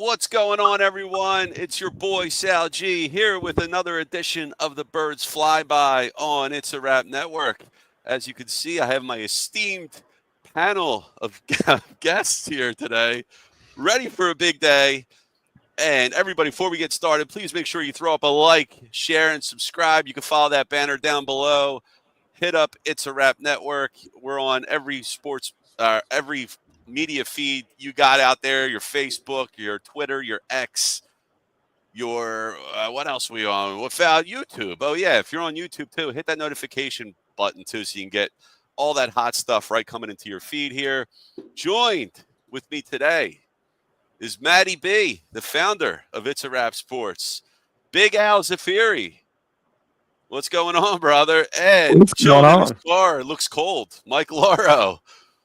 What's going on, everyone? It's your boy Sal G here with another edition of the Birds Flyby on It's a Wrap Network. As you can see, I have my esteemed panel of guests here today, ready for a big day. And everybody, before we get started, please make sure you throw up a like, share, and subscribe. You can follow that banner down below. Hit up It's a Wrap Network. We're on every media feed you got out there, your Facebook, your Twitter, your X, your what else are we on? What found YouTube? Oh yeah, if you're on YouTube too, hit that notification button too, so you can get all that hot stuff right coming into your feed here. Joined with me today is Matty B, the founder of It's a Wrap Sports. Big Al Zafiri. What's going on, brother? And What's chilling going in his on? car. It looks cold. Mike Lauro.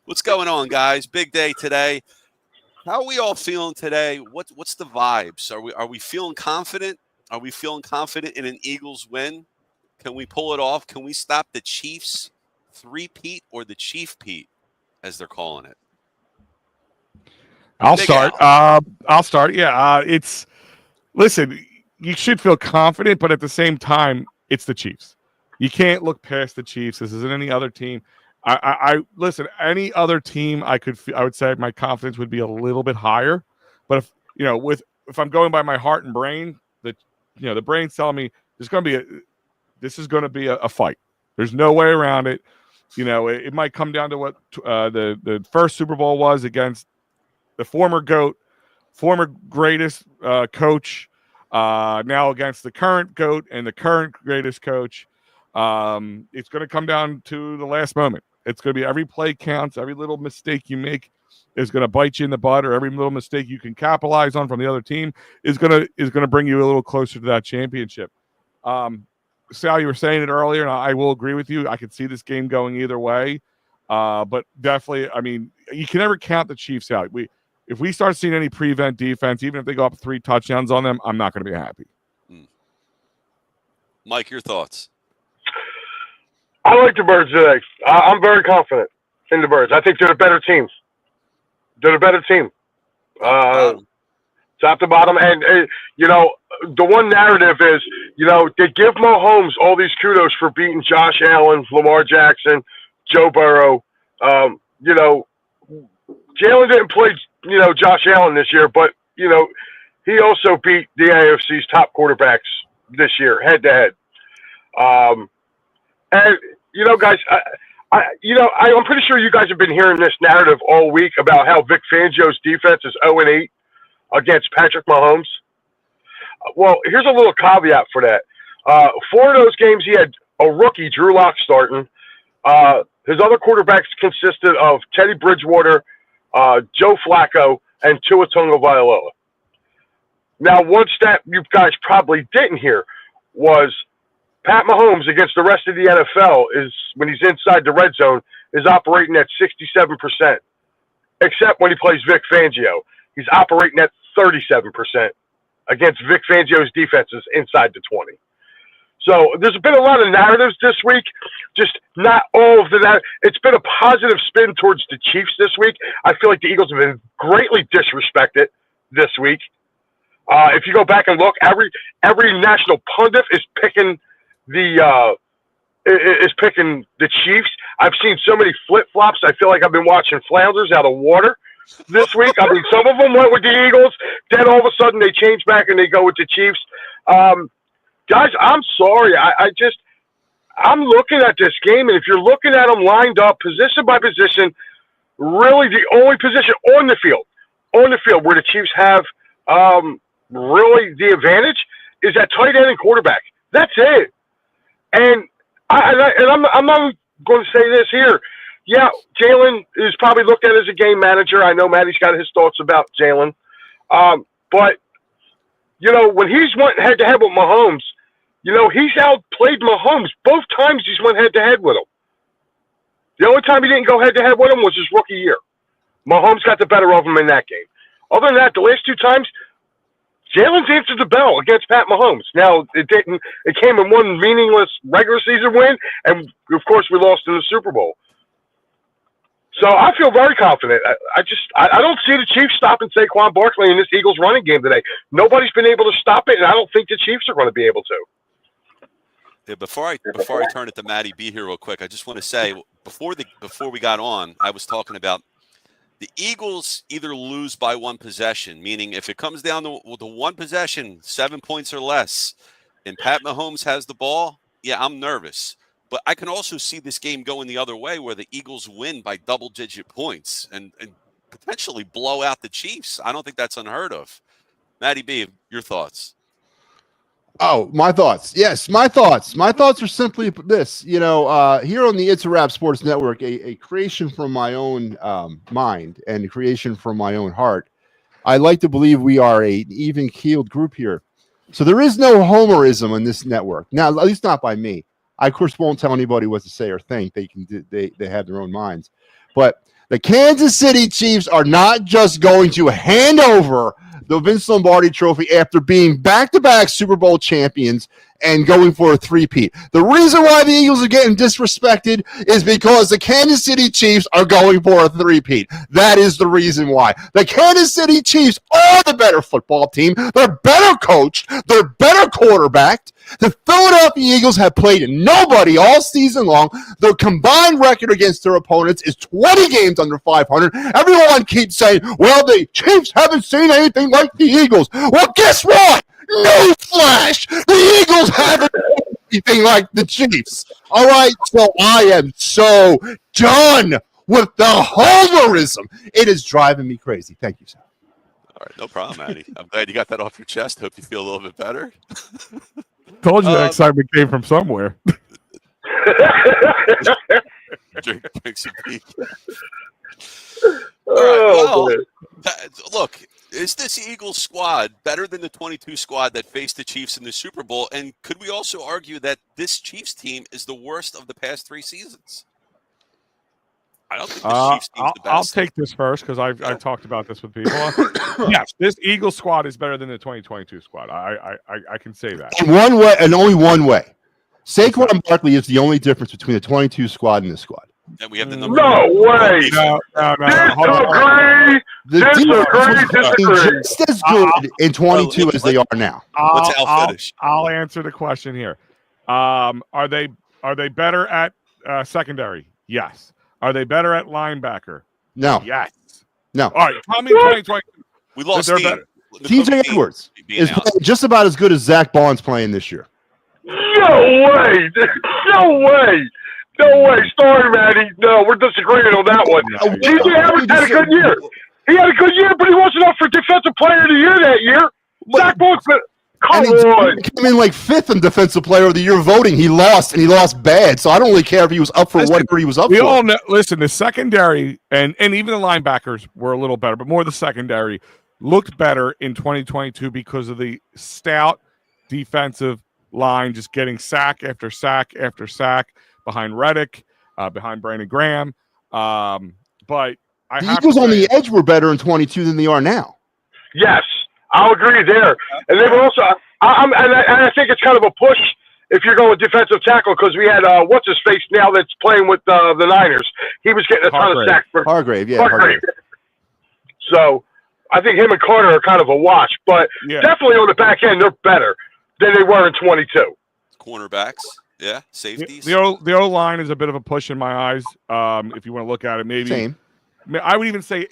What's going on, guys? Big day today. How are we all feeling today? What's the vibes? Are we feeling confident? Are we feeling confident in an Eagles win? Can we pull it off? Can we stop the Chiefs three-peat or the Chief Pete, as they're calling it? I'll Big start. Al. I'll start. Yeah. Listen. You should feel confident, but at the same time, it's the Chiefs. You can't look past the Chiefs. This isn't any other team. I listen. Any other team, I would say my confidence would be a little bit higher. But if I'm going by my heart and brain, the brain's telling me this is going to be a fight. There's no way around it. It might come down to what the first Super Bowl was against the former GOAT, former greatest coach, now against the current GOAT and the current greatest coach. It's going to come down to the last moment. It's going to be every play counts. Every little mistake you make is going to bite you in the butt, or every little mistake you can capitalize on from the other team is going to bring you a little closer to that championship. Sal, you were saying it earlier, and I will agree with you. I could see this game going either way, but definitely, I mean, you can never count the Chiefs out. If we start seeing any prevent defense, even if they go up 3 touchdowns on them, I'm not going to be happy. Mike, your thoughts? I like the Birds today. I'm very confident in the Birds. I think they're a better team. They're a better team. Top to bottom. And, the one narrative is, they give Mahomes all these kudos for beating Josh Allen, Lamar Jackson, Joe Burrow. Jalen didn't play, Josh Allen this year, but, he also beat the AFC's top quarterbacks this year, head to head. And, guys, I'm pretty sure you guys have been hearing this narrative all week about how Vic Fangio's defense is 0-8 against Patrick Mahomes. Well, here's a little caveat for that. 4 of those games, he had a rookie, Drew Lock, starting. His other quarterbacks consisted of Teddy Bridgewater, Joe Flacco, and Tua Tagovailoa. Now, one stat you guys probably didn't hear was Pat Mahomes against the rest of the NFL is, when he's inside the red zone, is operating at 67%, except when he plays Vic Fangio. He's operating at 37% against Vic Fangio's defenses inside the 20. So there's been a lot of narratives this week, just not all of the it's been a positive spin towards the Chiefs this week. I feel like the Eagles have been greatly disrespected this week. If you go back and look, every national pundit is picking the Chiefs. I've seen so many flip-flops. I feel like I've been watching flounders out of water this week. I mean, some of them went with the Eagles, then all of a sudden they change back and they go with the Chiefs. Guys, I'm sorry. I'm looking at this game, and if you're looking at them lined up, position by position, really the only position on the field where the Chiefs have really the advantage is at tight end and quarterback. That's it. And I'm not going to say this here. Yeah, Jalen is probably looked at as a game manager. I know Matty's got his thoughts about Jalen. But, when he's went head-to-head with Mahomes, he's outplayed Mahomes. Both times he's went head-to-head with him. The only time he didn't go head-to-head with him was his rookie year. Mahomes got the better of him in that game. Other than that, the last 2 times, Jalen's answered the bell against Pat Mahomes. Now, it didn't. It came in one meaningless regular season win, and, of course, we lost in the Super Bowl. So I feel very confident. I don't see the Chiefs stopping Saquon Barkley in this Eagles running game today. Nobody's been able to stop it, and I don't think the Chiefs are going to be able to. Yeah, before I turn it to Matty B here real quick, I just want to say before we got on, I was talking about the Eagles either lose by one possession, meaning if it comes down to the one possession, 7 points or less, and Pat Mahomes has the ball, yeah, I'm nervous. But I can also see this game going the other way where the Eagles win by double-digit points and potentially blow out the Chiefs. I don't think that's unheard of. Matty B, your thoughts? Oh, my thoughts. Yes, my thoughts. My thoughts are simply this. Here on the It's a Wrap Sports Network, a creation from my own mind and a creation from my own heart, I like to believe we are an even-keeled group here. So there is no homerism on this network. Now, at least not by me. I, of course, won't tell anybody what to say or think. They have their own minds. But the Kansas City Chiefs are not just going to hand over the Vince Lombardi Trophy after being back-to-back Super Bowl champions and going for a three-peat. The reason why the Eagles are getting disrespected is because the Kansas City Chiefs are going for a three-peat. That is the reason why. The Kansas City Chiefs are the better football team. They're better coached. They're better quarterbacked. The Philadelphia Eagles have played nobody all season long. Their combined record against their opponents is 20 games under 500. Everyone keeps saying, well, the Chiefs haven't seen anything like the Eagles. Well, guess what? Newsflash! The Eagles haven't seen anything like the Chiefs. All right, so I am so done with the homerism. It is driving me crazy. Thank you, sir. All right, no problem, Matty. I'm glad you got that off your chest. Hope you feel a little bit better. Told you that excitement came from somewhere. Drink some tea. All right, look, is this Eagles squad better than the 22 squad that faced the Chiefs in the Super Bowl? And could we also argue that this Chiefs team is the worst of the past 3 seasons? I don't think the Chiefs team's the best. I'll take this first because I've talked about this with people. Yes, this Eagles squad is better than the 2022 squad. I can say that. In one way, and only one way. Saquon Barkley is the only difference between the 22 squad and this squad. And we have the number. No way! No. Disagree. Just as good in 22 as they are now. I'll answer the question here. Are they better at secondary? Yes. Are they better at linebacker? No. Yes. No. All right. Tell me 2020. We lost TJ Edwards is playing just about as good as Zach Bond's playing this year. No way! No way! No way! Sorry, Matty. No, we're disagreeing on that one. TJ Edwards had a good year. He had a good year, but he wasn't up for Defensive Player of the Year that year. Zach Bond's Come on. He came in like 5th in Defensive Player of the Year voting. He lost, and he lost bad. So I don't really care if he was up for whatever he was up for. We all know, listen, the secondary and even the linebackers were a little better, but more the secondary looked better in 2022 because of the stout defensive line just getting sack after sack after sack behind Reddick, behind Brandon Graham. But the Eagles on the edge were better in 22 than they are now. Yes. I'll agree there. And they were also I think it's kind of a push if you're going with defensive tackle because we had what's his face now that's playing with the Niners. He was getting a ton of sacks for Hargrave. So I think him and Carter are kind of a wash, but definitely on the back end they're better than they were in 22. Cornerbacks, yeah, safeties. The O line is a bit of a push in my eyes. If you want to look at it, maybe same. I would even say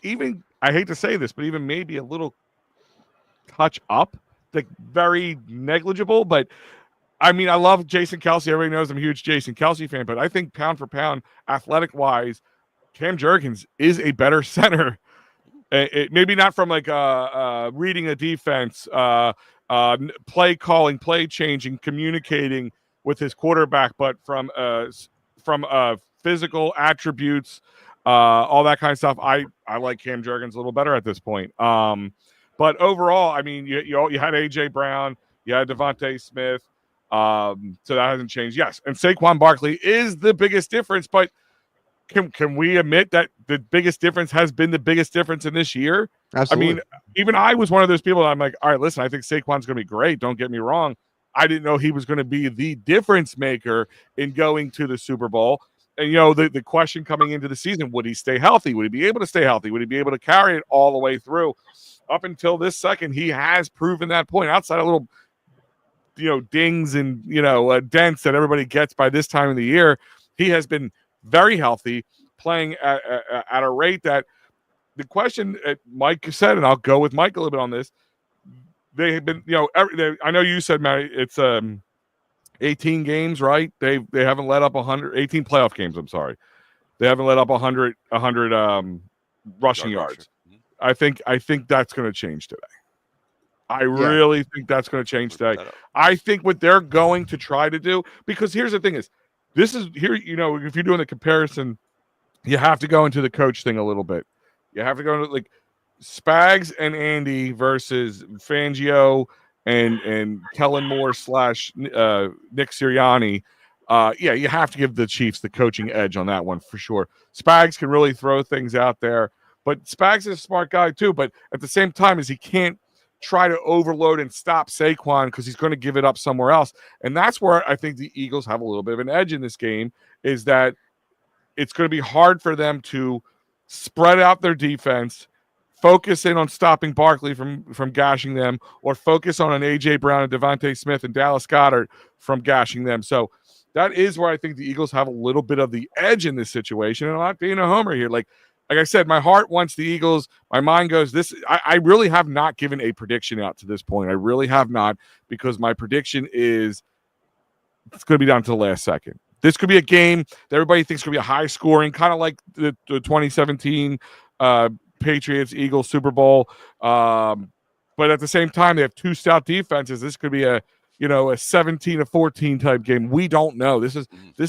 I hate to say this, but even maybe a little touch up, like very negligible. But I mean, I love Jason Kelce. Everybody knows I'm a huge Jason Kelce fan, but I think pound for pound, athletic wise, Cam Jurgens is a better center. Maybe not from like reading a defense, play calling, play changing, communicating with his quarterback, but from physical attributes, all that kind of stuff. I like Cam Jurgens a little better at this point. But overall, I mean, you had A.J. Brown, you had Devontae Smith, so that hasn't changed. Yes, and Saquon Barkley is the biggest difference, but can we admit that the biggest difference has been the biggest difference in this year? Absolutely. I mean, even I was one of those people that I'm like, all right, listen, I think Saquon's going to be great. Don't get me wrong. I didn't know he was going to be the difference maker in going to the Super Bowl. And, the question coming into the season, would he stay healthy? Would he be able to stay healthy? Would he be able to carry it all the way through? Up until this second, he has proven that point. Outside of little, dings and, dents that everybody gets by this time of the year, he has been very healthy, playing at a rate that the question Mike said, and I'll go with Mike a little bit on this, they have been, I know you said, Matt, it's 18 games, right? They haven't let up 18 playoff games. I'm sorry, they haven't let up 100 rushing yards. I think that's going to change today. I really think that's going to change today. I think what they're going to try to do, because here's the thing is, this is here, if you're doing the comparison, you have to go into the coach thing a little bit. You have to go into like Spags and Andy versus Fangio and Kellen Moore / Nick Sirianni. You have to give the Chiefs the coaching edge on that one for sure. Spags can really throw things out there, but Spags is a smart guy too. But at the same time, he can't try to overload and stop Saquon because he's going to give it up somewhere else. And that's where I think the Eagles have a little bit of an edge in this game, is that it's going to be hard for them to spread out their defense, focus in on stopping Barkley from gashing them, or focus on an A.J. Brown and Devontae Smith and Dallas Goedert from gashing them. So that is where I think the Eagles have a little bit of the edge in this situation. And I'm not being a homer here. Like I said, my heart wants the Eagles. My mind goes this. I really have not given a prediction out to this point. I really have not, because my prediction is it's going to be down to the last second. This could be a game that everybody thinks could be a high scoring, kind of like the 2017 Patriots Eagles Super Bowl. But at the same time, they have two stout defenses. This could be a 17-14 type game. We don't know. This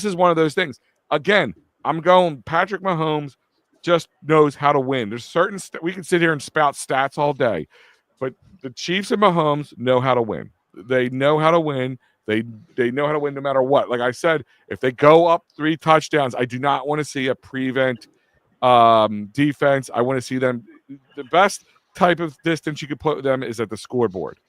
is one of those things. Again, I'm going Patrick Mahomes just knows how to win. There's certain we can sit here and spout stats all day, but the Chiefs and Mahomes know how to win. They know how to win. They know how to win no matter what. Like I said, if they go up 3 touchdowns, I do not want to see a prevent defense. I want to see them. The best type of distance you could put them is at the scoreboard,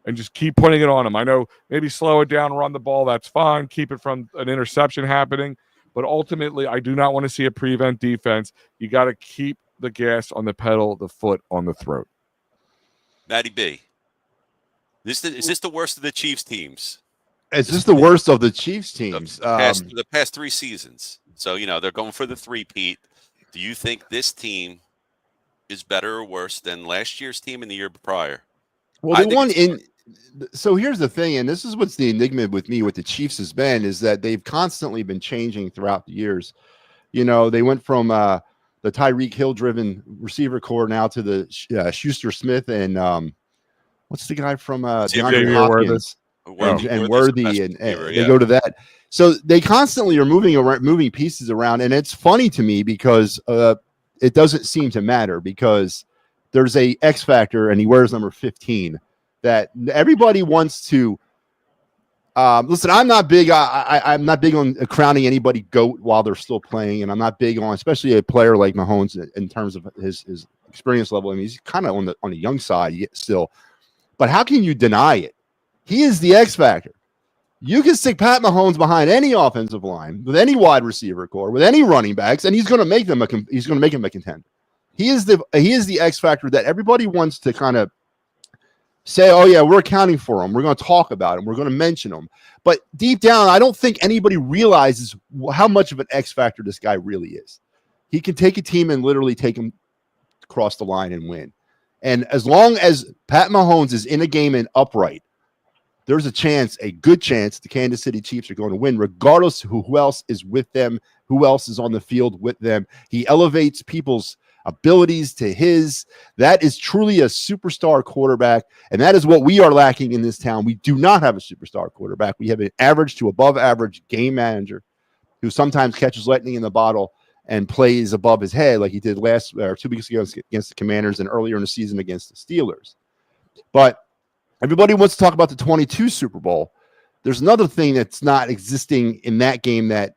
and just keep putting it on them. I know maybe slow it down, run the ball. That's fine. Keep it from an interception happening. But ultimately, I do not want to see a prevent defense. You got to keep the gas on the pedal, the foot on the throat. Matty B, is this the worst of the Chiefs teams? Is this the worst of the Chiefs teams? The past 3 seasons. So, they're going for the three-peat. Do you think this team is better or worse than last year's team and the year prior? Well, they won in. So here's the thing, and this is what's the enigma with me with the Chiefs has been, is that they've constantly been changing throughout the years. They went from the Tyreek Hill-driven receiver core now to the Schuster Smith and what's the guy from DeAndre Hopkins and Worthy, and they go to that. So they constantly are moving pieces around, and it's funny to me because it doesn't seem to matter, because there's a X factor, and he wears number 15. That everybody wants to listen. I'm not big. I'm not big on crowning anybody GOAT while they're still playing, and I'm not big on, especially a player like Mahomes, in terms of his experience level. I mean, he's kind of on the young side still. But how can you deny it? He is the X factor. You can stick Pat Mahomes behind any offensive line, with any wide receiver core, with any running backs, and he's going to make him a contender. He is the X factor that everybody wants to kind of say, oh, yeah, we're accounting for him. We're going to talk about him. We're going to mention him. But deep down, I don't think anybody realizes how much of an X factor this guy really is. He can take a team and literally take them across the line and win. And as long as Pat Mahomes is in a game and upright, there's a good chance the Kansas City Chiefs are going to win, regardless of who else is with them, who else is on the field with them. He elevates people's abilities to his. That is truly a superstar quarterback, and that is what we are lacking in this town. We do not have a superstar quarterback. We have an average to above average game manager who sometimes catches lightning in the bottle and plays above his head, like he did 2 weeks ago against the Commanders and earlier in the season against the Steelers. But everybody wants to talk about the 22 Super Bowl. There's another thing that's not existing in that game that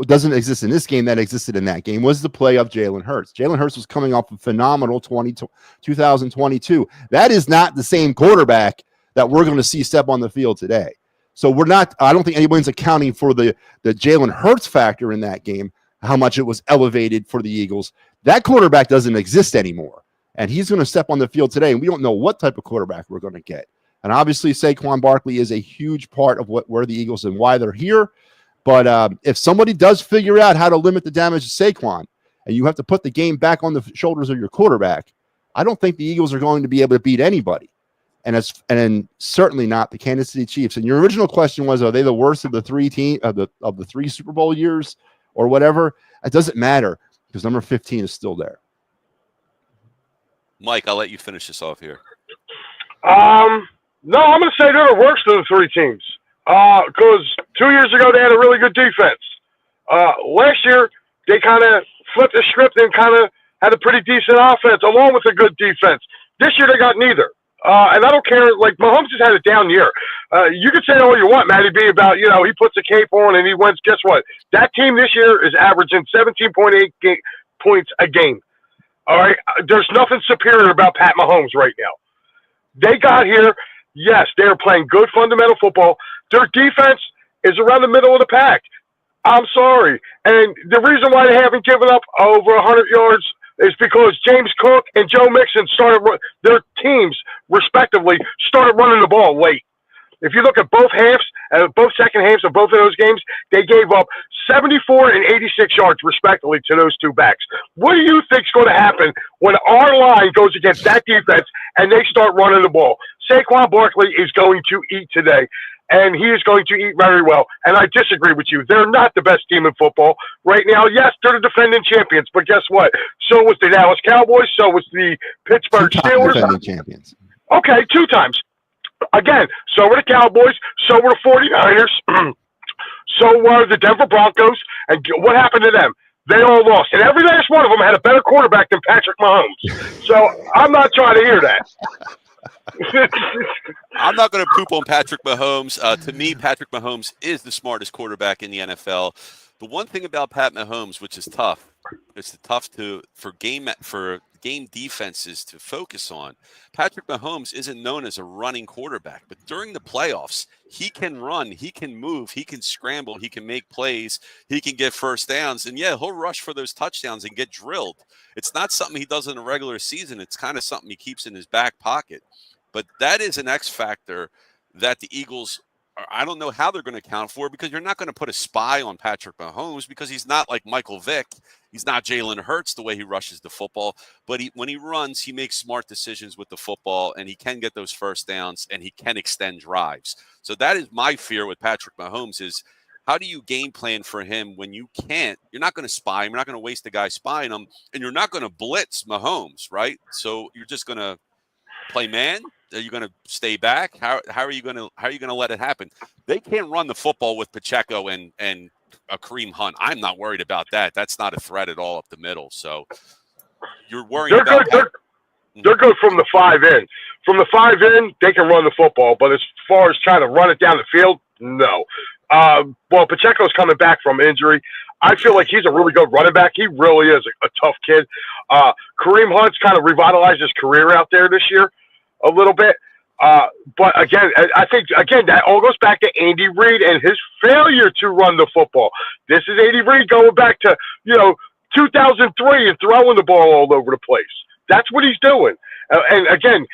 doesn't exist in this game that existed in that game, was the play of Jalen Hurts. Jalen Hurts was coming off a phenomenal 2022. That is not the same quarterback that we're going to see step on the field today. So I don't think anyone's accounting for the Jalen Hurts factor in that game, how much it was elevated for the Eagles. That quarterback doesn't exist anymore. And he's going to step on the field today, and we don't know what type of quarterback we're going to get. And obviously, Saquon Barkley is a huge part of where the Eagles and why they're here. But if somebody does figure out how to limit the damage to Saquon, and you have to put the game back on the shoulders of your quarterback, I don't think the Eagles are going to be able to beat anybody. And certainly not the Kansas City Chiefs. And your original question was, are they the worst of the three of the 3 Super Bowl years or whatever? It doesn't matter because number 15 is still there. Mike, I'll let you finish this off here. No, I'm going to say they're the worst of the 3 teams. Because 2 years ago, they had a really good defense. Last year, they kind of flipped the script and kind of had a pretty decent offense along with a good defense. This year, they got neither. And I don't care. Like, Mahomes has had a down year. You can say all you want, Matty B, about, he puts a cape on and he wins. Guess what? That team this year is averaging 17.8 points a game. All right? There's nothing superior about Pat Mahomes right now. They got here. Yes, they're playing good fundamental football. Their defense is around the middle of the pack. I'm sorry. And the reason why they haven't given up over 100 yards is because James Cook and Joe Mixon their teams, respectively, started running the ball late. If you look at both second halves of both of those games, they gave up 74 and 86 yards, respectively, to those 2 backs. What do you think is going to happen when our line goes against that defense and they start running the ball? Saquon Barkley is going to eat today, and he is going to eat very well. And I disagree with you. They're not the best team in football right now. Yes, they're the defending champions, but guess what? So was the Dallas Cowboys. So was the Pittsburgh Steelers. Defending champions. Okay, 2 times. Again, so were the Cowboys, so were the 49ers, so were the Denver Broncos, and what happened to them? They all lost, and every last one of them had a better quarterback than Patrick Mahomes. So I'm not trying to hear that. I'm not going to poop on Patrick Mahomes. To me, Patrick Mahomes is the smartest quarterback in the NFL. The one thing about Pat Mahomes, which is tough, it's tough for game defenses to focus on. Patrick Mahomes isn't known as a running quarterback, but during the playoffs, he can run, he can move, he can scramble, he can make plays, he can get first downs, and yeah, he'll rush for those touchdowns and get drilled. It's not something he does in a regular season. It's kind of something he keeps in his back pocket. But that is an X factor that the Eagles I don't know how they're going to account for it, because you're not going to put a spy on Patrick Mahomes because he's not like Michael Vick. He's not Jalen Hurts the way he rushes the football. But when he runs, he makes smart decisions with the football, and he can get those first downs, and he can extend drives. So that is my fear with Patrick Mahomes is how do you game plan for him when you can't? You're not going to spy him. You're not going to waste the guy spying him, and you're not going to blitz Mahomes, right? So you're just going to play man. Are you going to stay back? How are you going to let it happen? They can't run the football with Pacheco and a Kareem Hunt. I'm not worried about that. That's not a threat at all up the middle. So you're worried about that. They're good from the 5 in. From the 5 in, they can run the football. But as far as trying to run it down the field, no. Well, Pacheco's coming back from injury. I feel like he's a really good running back. He really is a tough kid. Kareem Hunt's kind of revitalized his career out there this year a little bit. But again, I think, that all goes back to Andy Reid and his failure to run the football. This is Andy Reid going back to, 2003 and throwing the ball all over the place. That's what he's doing. And again,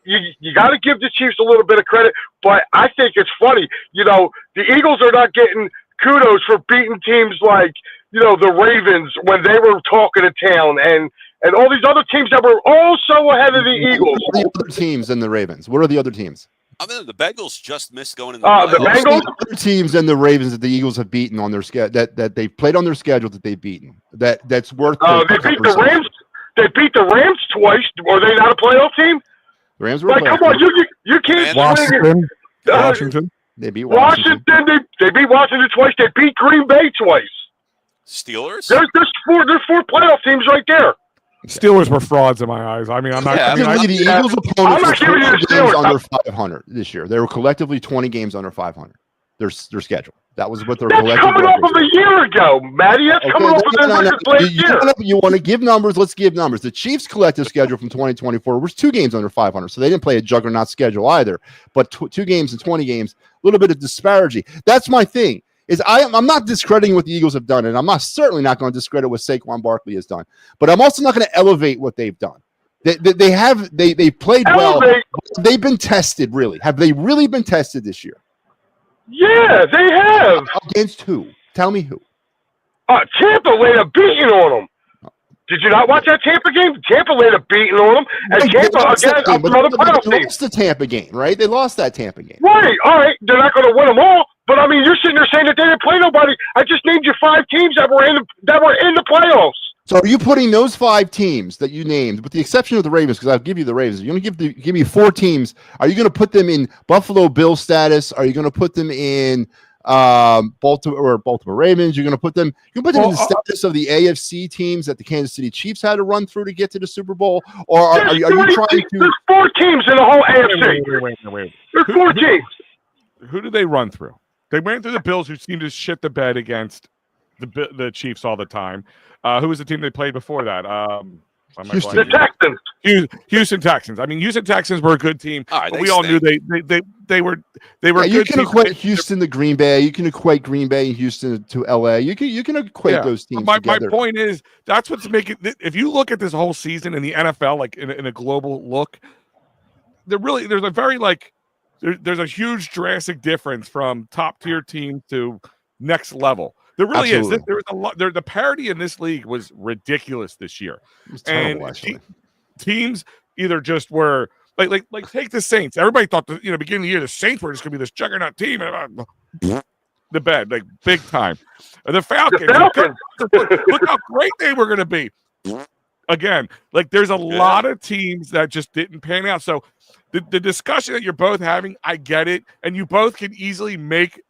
you got to give the Chiefs a little bit of credit, but I think it's funny. The Eagles are not getting kudos for beating teams like, the Ravens when they were talking to town and all these other teams that were also ahead of the Eagles. What are the other teams than the Ravens? What are the other teams? I mean, the Bengals just missed going in the Bengals. The other teams than the Ravens that the Eagles have beaten on their schedule that they've played on their schedule that they've beaten. That's worth. They beat the Rams. They beat the Rams twice. Were they not a playoff team? The Rams were. Come on, you can't. Washington. They beat Washington. They beat Washington twice. They beat Green Bay twice. Steelers. There's four playoff teams right there. Steelers were frauds in my eyes. I mean, I'm not. Yeah, the Eagles' opponents were 20 games under 500 this year. They were collectively 20 games under 500. Their schedule. That was what their That's collective coming off records of a year ago, Matty. That's coming off of their records last year. You want to give numbers? Let's give numbers. The Chiefs' collective schedule from 2024 was 2 games under 500, so they didn't play a juggernaut schedule either. But 2 games and 20 games, a little bit of disparity. That's my thing. I'm not discrediting what the Eagles have done, and I'm certainly not going to discredit what Saquon Barkley has done. But I'm also not going to elevate what they've done. They played well. They've been tested, really. Have they really been tested this year? Yeah, they have. Against who? Tell me who. Tampa laid a beating on them. Did you not watch that Tampa game? Tampa laid a beating on them. And Tampa, again, another playoff team. They lost the Tampa game, right? They lost that Tampa game. Right, all right. They're not going to win them all. But, I mean, you're sitting there saying that they didn't play nobody. I just named you 5 teams that were in the playoffs. So are you putting those 5 teams that you named, with the exception of the Ravens, because I'll give you the Ravens, you're going to give me 4 teams. Are you going to put them in Buffalo Bills status? Are you going to put them in Baltimore Ravens? You're going to put them in the status of the AFC teams that the Kansas City Chiefs had to run through to get to the Super Bowl? Or are you trying to? There's 4 teams in the whole AFC. Wait. There's 4 teams. Who do they run through? They went through the Bills, who seem to shit the bed against the Chiefs all the time. Who was the team they played before that? The Texans. Houston Texans. I mean, Houston Texans were a good team. Right, but we all knew they were. You can equate Houston to Green Bay. You can equate Green Bay and Houston to LA. You can equate those teams together. My point is that's what's making. If you look at this whole season in the NFL, like in a global look, there's a very there's a huge drastic difference from top tier team to next level. There really Absolutely. is. There was a lot. The parity in this league was ridiculous this year. It was terrible, actually. Teams either just were like take the Saints. Everybody thought beginning of the year the Saints were just going to be this juggernaut team. The bed, like big time. The Falcons. Look how great they were going to be. Again, there's a lot of teams that just didn't pan out. So the discussion that you're both having, I get it, and you both can easily make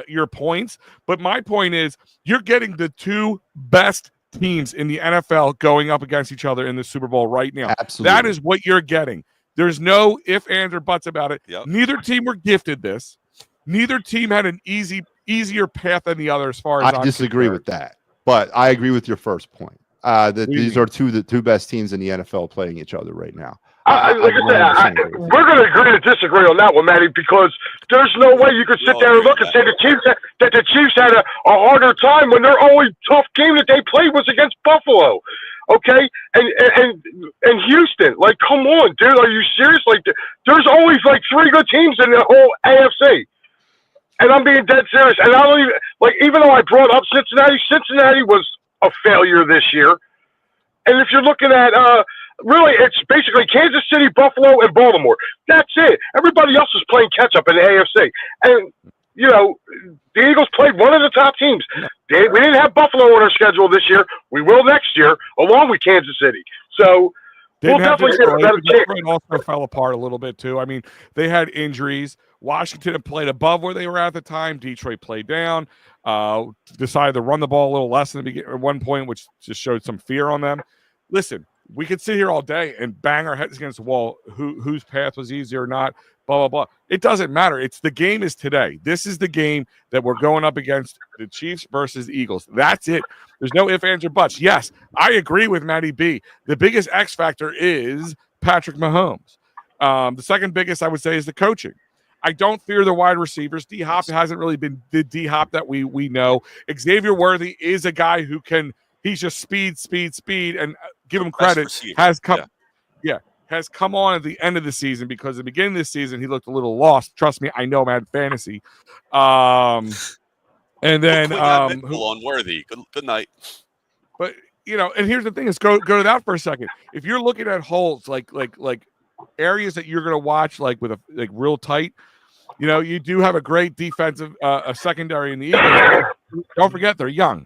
your points, but my point is you're getting the 2 best teams in the NFL going up against each other in the Super Bowl right now. Absolutely. That is what you're getting. There's no ifs, ands, or buts about it. Yep. Neither team were gifted this. Neither team had an easier path than the other as far as I disagree with that, but I agree with your first point. That these are the 2 best teams in the NFL playing each other right now. Like I said, we're going to agree to disagree on that one, Matty, because there's no way you could sit there and look and say that the Chiefs had a harder time when their only tough game that they played was against Buffalo. Okay, and Houston. Come on, dude, are you serious? There's always 3 good teams in the whole AFC, and I'm being dead serious. And I don't even though I brought up Cincinnati was a failure this year. And if you're looking at really, it's basically Kansas City, Buffalo, and Baltimore. That's it. Everybody else is playing catch-up in the AFC. And, the Eagles played one of the top teams. We didn't have Buffalo on our schedule this year. We will next year, along with Kansas City. So we'll definitely get a better chance. Detroit also fell apart a little bit, too. I mean, they had injuries. Washington played above where they were at the time. Detroit played down. Decided to run the ball a little less at one point, which just showed some fear on them. Listen, we could sit here all day and bang our heads against the wall. Whose path was easier or not? Blah, blah, blah. It doesn't matter. The game is today. This is the game that we're going up against the Chiefs versus the Eagles. That's it. There's no ifs, ands, or buts. Yes, I agree with Matty B. The biggest X factor is Patrick Mahomes. The second biggest, I would say, is the coaching. I don't fear the wide receivers. D-Hop hasn't really been the D-Hop that we know. Xavier Worthy is a guy who can – he's just speed, and give him credit, has come on at the end of the season, because at the beginning of the season, he looked a little lost. Trust me, I know, man, fantasy. And then on Worthy. Good night. But, and here's the thing is go to that for a second. If you're looking at holes, like areas that you're going to watch, with real tight, you do have a great defensive a secondary in the Eagles. Don't forget, they're young.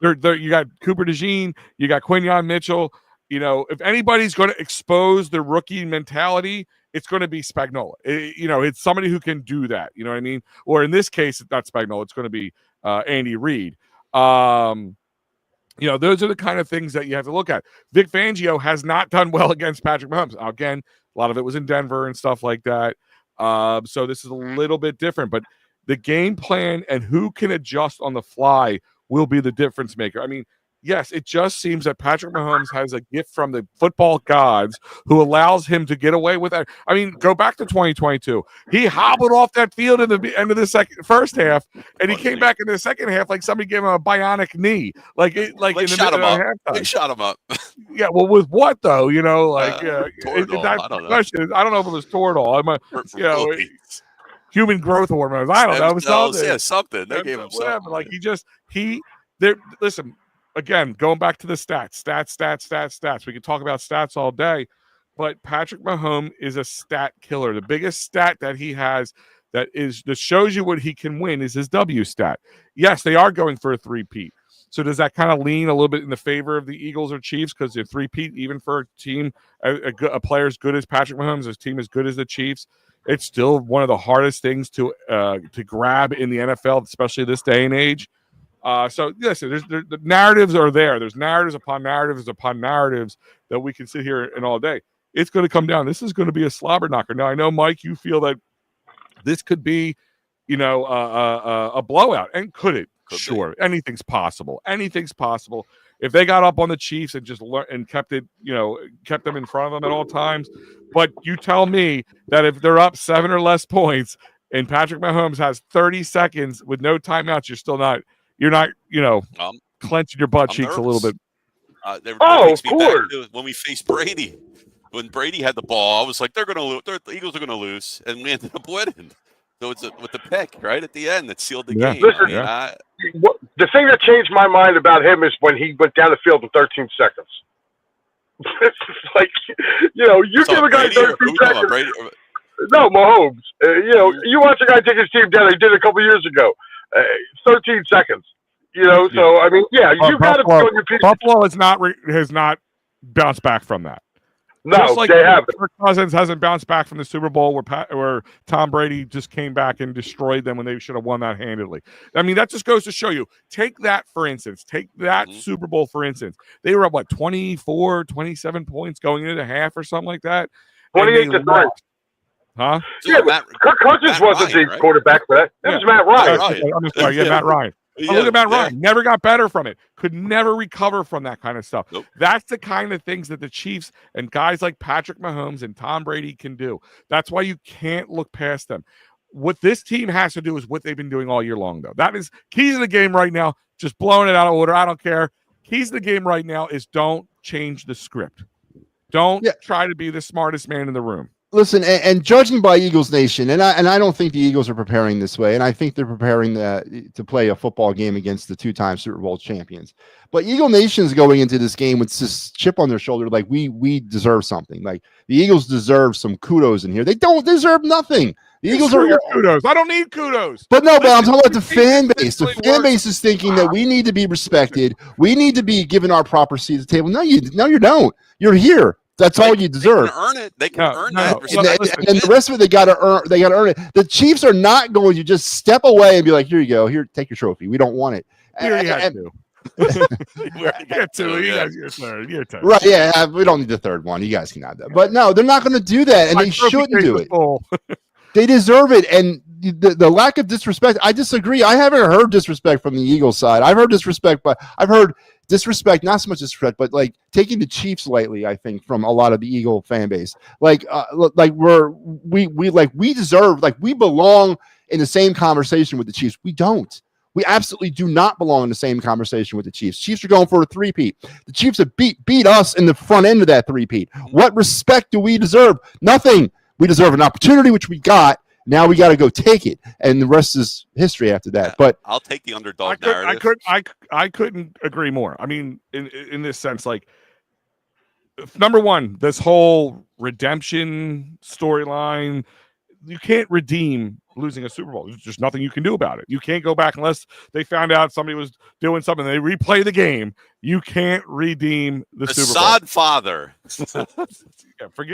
You got Cooper DeJean, you got Quinyon Mitchell. If anybody's going to expose the rookie mentality, it's going to be Spagnuolo. It's somebody who can do that. You know what I mean? Or in this case, it's not Spagnuolo. It's going to be Andy Reid. Those are the kind of things that you have to look at. Vic Fangio has not done well against Patrick Mahomes. Again, a lot of it was in Denver and stuff like that. So this is a little bit different, but The game plan and who can adjust on the fly will be the difference maker. I mean, yes, it just seems that Patrick Mahomes has a gift from the football gods who allows him to get away with that. I mean, go back to 2022. He hobbled off that field in the end of the first half, and he came back in the second half like somebody gave him a bionic knee. Like in the shot him middle up. of halftime. They shot him up. Yeah, well, with what though? You know, Toradol, I don't know. question. I don't know if it was Toradol. Human growth hormones. I don't know. Something. Yeah, something. They gave him whatever. something. Like listen. Again, going back to the stats. We could talk about stats all day, but Patrick Mahomes is a stat killer. The biggest stat that he has that shows you what he can win is his W stat. Yes, they are going for a three-peat. So does that kind of lean a little bit in the favor of the Eagles or Chiefs? Because they're three-peat, even for a team, a player as good as Patrick Mahomes, a team as good as the Chiefs, it's still one of the hardest things to grab in the NFL, especially this day and age. So listen, the narratives are there. There's narratives upon narratives upon narratives that we can sit here and all day. It's going to come down. This is going to be a slobber knocker. Now, I know, Mike, you feel that this could be, a blowout. And could it? Sure. Anything's possible. Anything's possible. If they got up on the Chiefs and just kept them in front of them at all times. But you tell me that if they're up 7 or less points and Patrick Mahomes has 30 seconds with no timeouts, you're not, clenching your butt cheeks a little bit. Of course. When we faced Brady, when Brady had the ball, I was like, they're going to lose. The Eagles are going to lose, and we ended up winning. So it's with the pick right at the end that sealed the game. Listen, the thing that changed my mind about him is when he went down the field in 13 seconds. It's like, you give a guy 13 seconds. No, Mahomes. You watch a guy take his team down. He did it a couple years ago. 13 seconds. So I mean, you got to be on your feet. Buffalo has not bounced back from that. No, just like they haven't. Kirk Cousins hasn't bounced back from the Super Bowl where Tom Brady just came back and destroyed them when they should have won that handily. I mean, that just goes to show you. Take that, for instance. Take that Super Bowl, for instance. They were at, 24, 27 points going into the half or something like that. 28-3. Huh? Yeah, Kirk Cousins wasn't the quarterback for that. That was Matt Ryan. I'm sorry. Yeah, Matt Ryan. Look at Matt Ryan. Never got better from it. Could never recover from that kind of stuff. Nope. That's the kind of things that the Chiefs and guys like Patrick Mahomes and Tom Brady can do. That's why you can't look past them. What this team has to do is what they've been doing all year long, though. That is keys of the game right now. Just blowing it out of order. I don't care. Keys of the game right now is don't change the script. Don't try to be the smartest man in the room. Listen, and judging by Eagles Nation, and I don't think the Eagles are preparing this way, and I think they're preparing to play a football game against the two-time Super Bowl champions. But Eagle Nation's going into this game with this chip on their shoulder, like we deserve something. Like the Eagles deserve some kudos in here. They don't deserve nothing. The Eagles are kudos. I don't need kudos. But no, but I'm talking about the fan base. The fan base is thinking that we need to be respected. We need to be given our proper seat at the table. No, you don't. You're here. That's all you deserve. They can earn it. They can earn that. And the rest of it, they got to earn. They got to earn it. The Chiefs are not going to just step away and be like, "Here you go. Here, take your trophy. We don't want it." We already had two. Right? Yeah, we don't need the third one. You guys can have that. But no, they're not going to do that, and they shouldn't do it. They deserve it, and the lack of disrespect. I disagree. I haven't heard disrespect from the Eagles side. I've heard disrespect, but I've heard disrespect, not so much disrespect, but like taking the Chiefs lightly. I think from a lot of the Eagle fan base, we deserve, like we belong in the same conversation with the Chiefs. We don't. We absolutely do not belong in the same conversation with the Chiefs. Chiefs are going for a three-peat. The Chiefs have beat us in the front end of that three-peat. What respect do we deserve? Nothing. We deserve an opportunity, which we got. Now we got to go take it, and the rest is history after that. But I'll take the underdog narrative. I couldn't agree more. I mean, in this sense, like, number one, this whole redemption storyline, you can't redeem losing a Super Bowl. There's just nothing you can do about it. You can't go back unless they found out somebody was doing something. They replay the game. You can't redeem the Super Bowl. Sod father.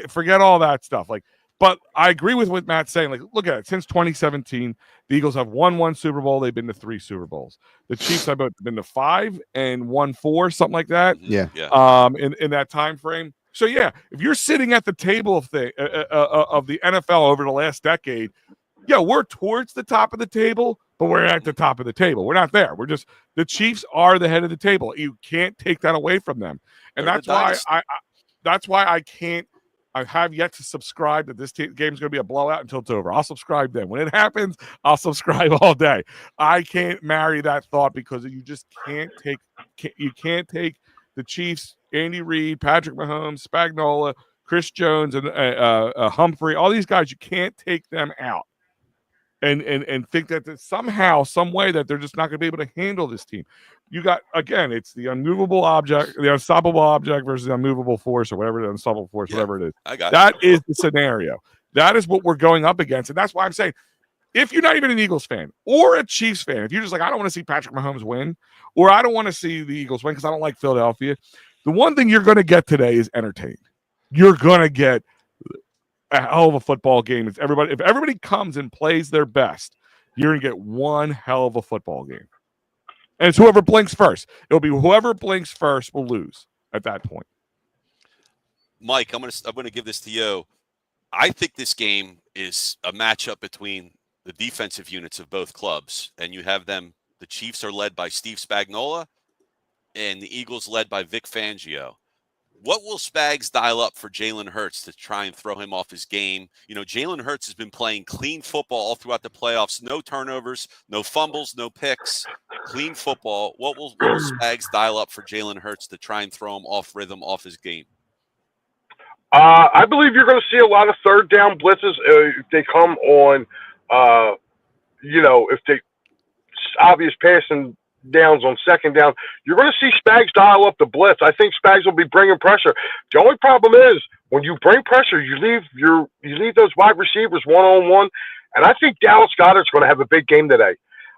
Forget all that stuff. Like. But I agree with what Matt's saying. Like, look at it. Since 2017, the Eagles have won one Super Bowl. They've been to 3 Super Bowls. The Chiefs have been to 5 and won 4, something like that. Yeah. In that time frame. So yeah, if you're sitting at the table of the NFL over the last decade, Yeah, we're towards the top of the table, but we're at the top of the table. We're not there. We're just the Chiefs are the head of the table. You can't take that away from them, and They're the that's why I can't. I have yet to subscribe that this game is going to be a blowout until it's over. I'll subscribe then. When it happens, I'll subscribe all day. I can't marry that thought because you just can't take the Chiefs, Andy Reid, Patrick Mahomes, Spagnuolo, Chris Jones, and Humphrey. All these guys, you can't take them out and think that somehow, some way that they're just not going to be able to handle this team. You got, again, it's the unmovable object, the unstoppable object versus the unmovable force, or whatever the unstoppable force, whatever it is. I got that is the scenario. That is what we're going up against. And that's why I'm saying, if you're not even an Eagles fan or a Chiefs fan, if you're just like, I don't want to see Patrick Mahomes win, or I don't want to see the Eagles win because I don't like Philadelphia, the one thing you're going to get today is entertained. You're going to get a hell of a football game. If everybody comes and plays their best, you're going to get one hell of a football game. And it's whoever blinks first. It'll be whoever blinks first will lose at that point. Mike, I'm gonna give this to you. I think this game is a matchup between the defensive units of both clubs, and you have them. The Chiefs are led by Steve Spagnuolo, and the Eagles led by Vic Fangio. What will Spags dial up for Jalen Hurts to try and throw him off his game? You know, Jalen Hurts has been playing clean football all throughout the playoffs. No turnovers, no fumbles, no picks. Clean football. What will Spags dial up for Jalen Hurts to try and throw him off rhythm, off his game? I believe you're going to see a lot of third down blitzes if they come on, if they obvious passing downs on second down. You're going to see Spags dial up the blitz. I think Spags will be bringing pressure. The only problem is when you bring pressure, you leave those wide receivers one-on-one, and I think Dallas Goedert's going to have a big game today.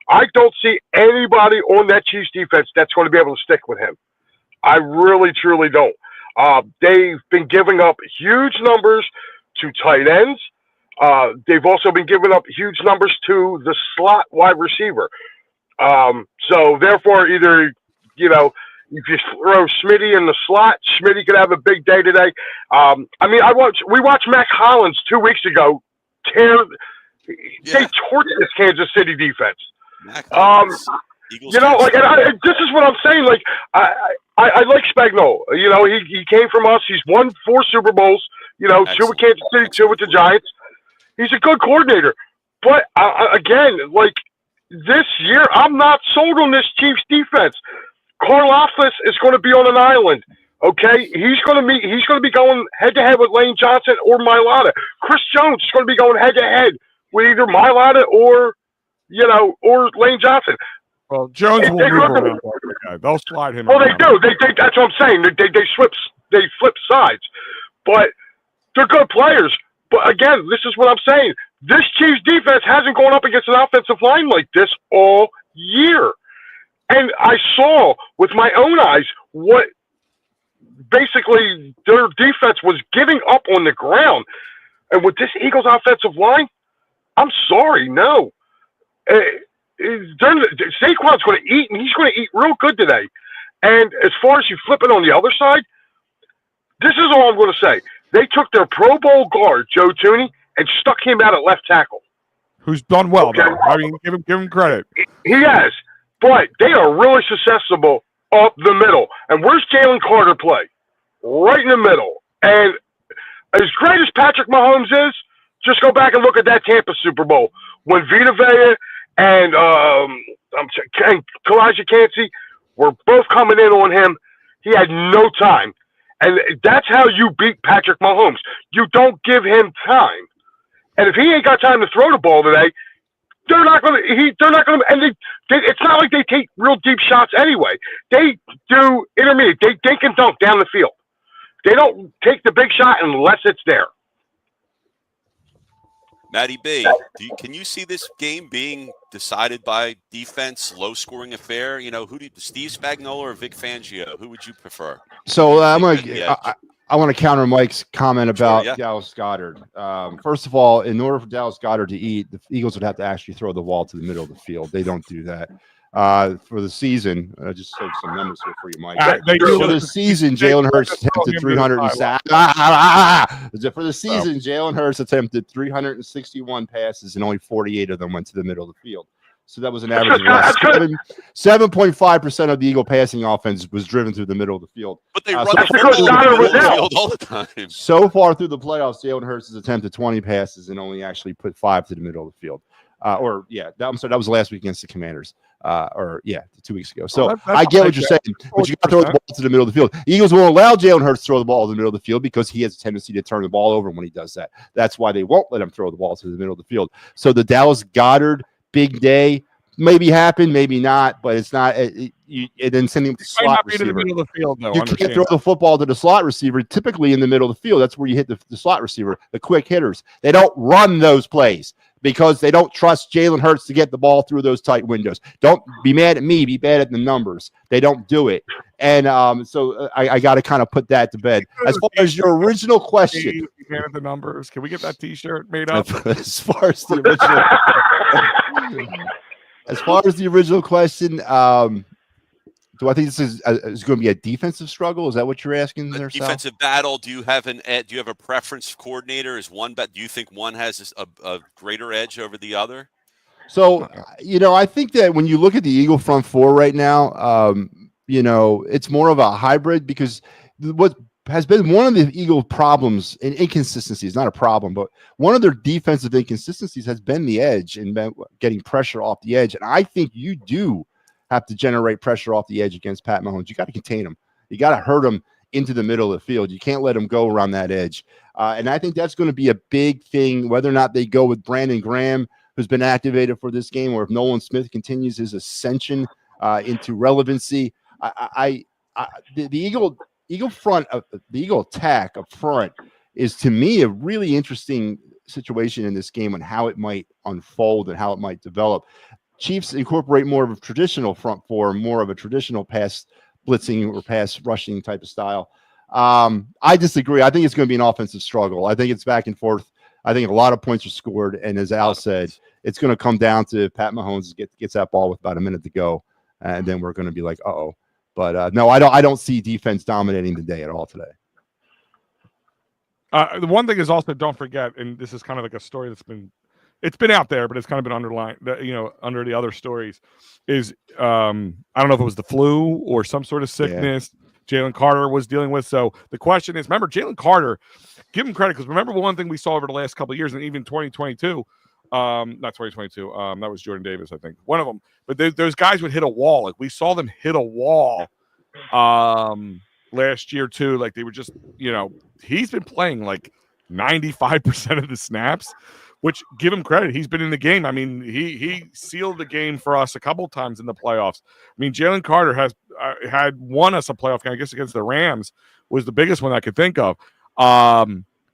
I don't see anybody on that Chiefs defense that's going to be able to stick with him. I really, truly don't. They've been giving up huge numbers to tight ends. They've also been giving up huge numbers to the slot wide receiver. So therefore, either, if you throw Smitty in the slot, Smitty could have a big day today. We watched Mac Hollins 2 weeks ago they torched this Kansas City defense. Mac this is what I'm saying. Like, I like Spagnuolo. He came from us. He's won 4 Super Bowls. 2 with Kansas City, 2 with the Giants. He's a good coordinator. But again, like this year, I'm not sold on this Chiefs defense. Karlaftis is going to be on an island. Okay, he's going to be going head to head with Lane Johnson or Mailata. Chris Jones is going to be going head to head with either Mailata or Lane Johnson. Well, Jones will move around. They'll slide him. Well, they do. They that's what I'm saying. They flip sides, but they're good players. But again, this is what I'm saying. This Chiefs defense hasn't gone up against an offensive line like this all year, and I saw with my own eyes what basically their defense was giving up on the ground. And with this Eagles offensive line, I'm sorry, no. Saquon's going to eat, and he's going to eat real good today. And as far as you flip it on the other side, this is all I'm going to say. They took their Pro Bowl guard, Joe Thuney, and stuck him out at left tackle. Who's done well, though. I mean, give him credit. He has. But they are really susceptible up the middle. And where's Jalen Carter play? Right in the middle. And as great as Patrick Mahomes is, just go back and look at that Tampa Super Bowl when Vita Vea and Kalijah Kancey were both coming in on him. He had no time. And that's how you beat Patrick Mahomes. You don't give him time. And if he ain't got time to throw the ball today, they're not going to, and it's not like they take real deep shots anyway. They do intermediate. They dink and dunk down the field. They don't take the big shot unless it's there. Matty B, can you see this game being decided by defense, low-scoring affair? Steve Spagnuolo or Vic Fangio? Who would you prefer? So I want to counter Mike's comment about Sure, yeah. Dallas Goedert. First of all, in order for Dallas Goedert to eat, the Eagles would have to actually throw the ball to the middle of the field. They don't do that. for the season. Just so some numbers here for you, Mike. For the season, Jalen Hurts attempted 300. For the season, Jalen Hurts attempted 361 passes, and only 48 of them went to the middle of the field. So that was an average of 7.5% of the Eagle passing offense was driven through the middle of the field. But they run the football in the middle of the out. field all the time. So far through the playoffs, Jalen Hurts has attempted 20 passes and only actually put 5 to the middle of the field. That was last week against the Commanders. 2 weeks ago. So I get what you're saying, but you got to throw the ball to the middle of the field. Eagles won't allow Jalen Hurts to throw the ball to the middle of the field because he has a tendency to turn the ball over when he does that. That's why they won't let him throw the ball to the middle of the field. So the Dallas Goedert big day maybe happen, maybe not, but it's not. And then sending him to slot receiver. In the middle of the field, though. You can't throw the football to the slot receiver. Typically in the middle of the field, that's where you hit the slot receiver, the quick hitters. They don't run those plays because they don't trust Jalen Hurts to get the ball through those tight windows. Don't be mad at me. Be mad at the numbers. They don't do it. And so I got to kind of put that to bed. As far as your original question. The numbers. Can we get that T-shirt made up? As far as the original question, do I think this is going to be a defensive struggle? Is that what you're asking there, Sal? Defensive battle. Do you have a preference coordinator? Do you think one has a greater edge over the other? So, I think that when you look at the Eagle front four right now, it's more of a hybrid because what has been one of the Eagle problems and inconsistencies, not a problem, but one of their defensive inconsistencies has been the edge and getting pressure off the edge. And I think you do have to generate pressure off the edge against Pat Mahomes. You got to contain him. You got to hurt him into the middle of the field. You can't let him go around that edge. And I think that's going to be a big thing, whether or not they go with Brandon Graham, who's been activated for this game, or if Nolan Smith continues his ascension into relevancy. The Eagle front, the Eagle attack up front is, to me, a really interesting situation in this game on how it might unfold and how it might develop. Chiefs incorporate more of a traditional front four, more of a traditional pass blitzing or pass rushing type of style. I disagree. I think it's going to be an offensive struggle. I think it's back and forth. I think a lot of points are scored, and as Al said, it's going to come down to Pat Mahomes gets that ball with about a minute to go, and then we're going to be like, uh-oh. But no, I don't see defense dominating the day at all today. The one thing is also, don't forget, and this is kind of like a story that's been out there, but it's kind of been underlined, under the other stories, is I don't know if it was the flu or some sort of sickness Jalen Carter was dealing with. So the question is, remember, Jalen Carter, give him credit, because remember one thing we saw over the last couple of years, and even 2022, not 2022, that was Jordan Davis, I think, one of them. But those guys would hit a wall. Like, we saw them hit a wall last year too. Like, they were just, he's been playing like 95% of the snaps, which, give him credit, he's been in the game. I mean, he sealed the game for us a couple times in the playoffs. I mean, Jalen Carter has had won us a playoff game, I guess, against the Rams was the biggest one I could think of.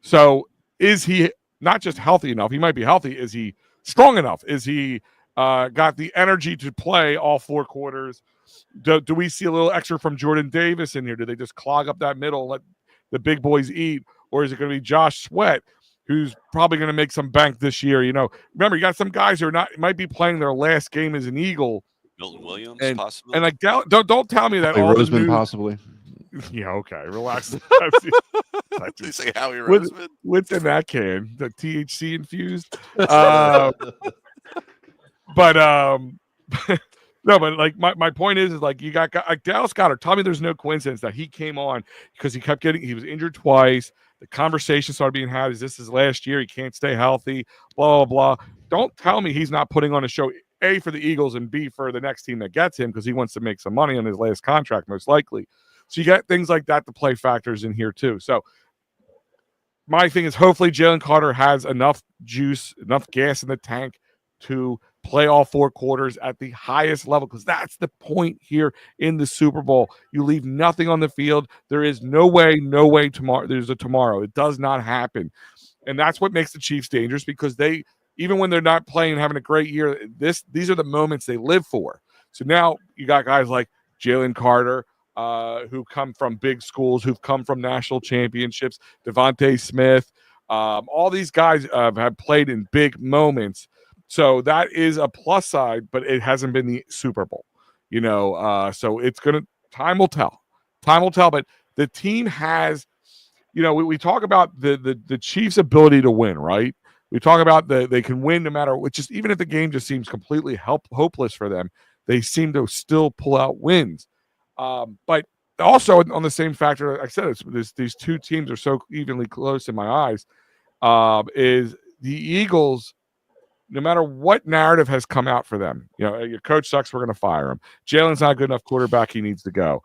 So is he not just healthy enough? He might be healthy. Is he strong enough? Is he got the energy to play all 4 quarters? Do we see a little extra from Jordan Davis in here? Do they just clog up that middle, let the big boys eat? Or is it going to be Josh Sweat, who's probably going to make some bank this year? Remember, you got some guys who might be playing their last game as an Eagle. Milton Williams, and, possibly. And like, don't tell me that. All Roseman, possibly. Yeah, okay, relax. You say Howie Roseman? What's in that can? The THC infused. But no, but like my point is like, you got like Dallas Goedert. Tell me there's no coincidence that he came on because he was injured twice. The conversation started being had, is this his last year? He can't stay healthy, blah, blah, blah. Don't tell me he's not putting on a show, A, for the Eagles, and B, for the next team that gets him, because he wants to make some money on his last contract, most likely. So you get things like that to play factors in here too. So my thing is, hopefully Jalen Carter has enough juice, enough gas in the tank to play all 4 quarters at the highest level, because that's the point here in the Super Bowl. You leave nothing on the field. There is no way tomorrow. There's a tomorrow. It does not happen. And that's what makes the Chiefs dangerous, because they, even when they're not playing and having a great year, these are the moments they live for. So now you got guys like Jalen Carter, who come from big schools, who've come from national championships, Devontae Smith. All these guys have played in big moments. So that is a plus side, but it hasn't been the Super Bowl, so it's time will tell. Time will tell, but the team has, we talk about the Chiefs' ability to win, right? We talk about they can win no matter what, just even if the game just seems completely hopeless for them, they seem to still pull out wins. But also on the same factor, like I said, these two teams are so evenly close in my eyes, is the Eagles. No matter what narrative has come out for them, your coach sucks, we're going to fire him. Jalen's not a good enough quarterback, he needs to go.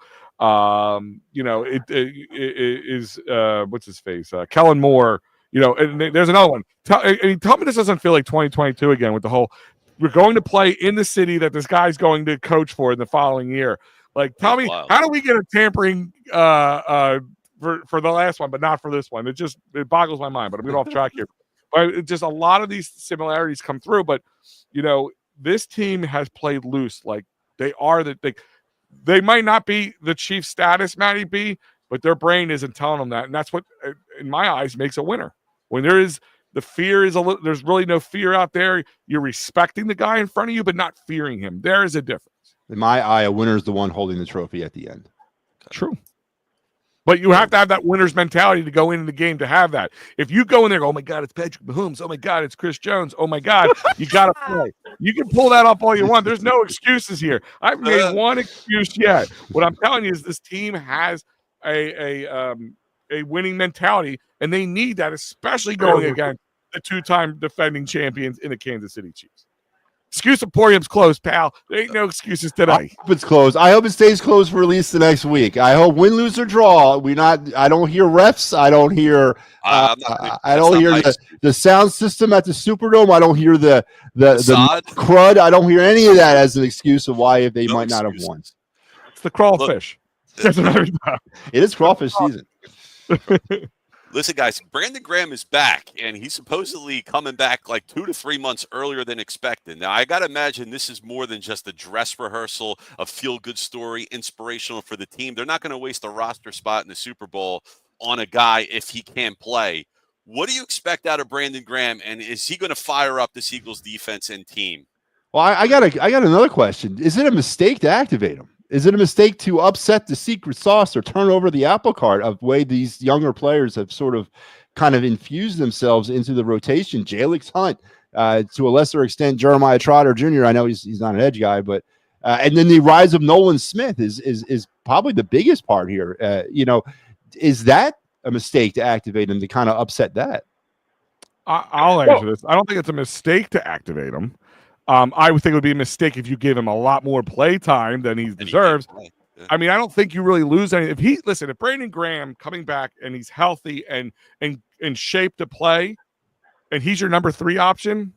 It is what's his face? Kellen Moore, and there's another one. Tell me this doesn't feel like 2022 again with the whole, we're going to play in the city that this guy's going to coach for in the following year. Like, tell me, how do we get a tampering for the last one, but not for this one? It boggles my mind, but I'm getting off track here. But just a lot of these similarities come through, but this team has played loose. Like they are they might not be the Chiefs status, Matty B, but their brain isn't telling them that, and that's what, in my eyes, makes a winner. When there's really no fear out there. You're respecting the guy in front of you, but not fearing him. There is a difference. In my eye, a winner is the one holding the trophy at the end. True. But you have to have that winner's mentality to go into the game to have that. If you go in there, oh my God, it's Patrick Mahomes. Oh my God, it's Chris Jones. Oh my God, you got to play. You can pull that up all you want. There's no excuses here. I've made one excuse yet. What I'm telling you is this team has a winning mentality, and they need that, especially going against the two-time defending champions in the Kansas City Chiefs. Excuse Emporium's closed, pal. There ain't no excuses today. I hope it's closed. I hope it stays closed for at least the next week. I hope win, lose, or draw. I don't hear refs. I don't hear. I don't hear the sound system at the Superdome. I don't hear the crud. I don't hear any of that as an excuse of why they might not have won. It's the crawfish. It is crawfish season. Listen, guys, Brandon Graham is back, and he's supposedly coming back like 2 to 3 months earlier than expected. Now, I got to imagine this is more than just a dress rehearsal, a feel-good story, inspirational for the team. They're not going to waste a roster spot in the Super Bowl on a guy if he can't play. What do you expect out of Brandon Graham, and is he going to fire up this Eagles defense and team? Well, I got another question. Is it a mistake to activate him? Is it a mistake to upset the secret sauce or turn over the apple cart of the way these younger players have sort of kind of infused themselves into the rotation? Jalix Hunt, to a lesser extent, Jeremiah Trotter Jr. I know he's not an edge guy, but and then the rise of Nolan Smith is probably the biggest part here. Is that a mistake to activate him to kind of upset that? I'll answer this. I don't think it's a mistake to activate him. I would think it would be a mistake if you give him a lot more play time than he deserves. I mean, I don't think you really lose anything. If Brandon Graham coming back and he's healthy and in shape to play, and he's your number 3 option,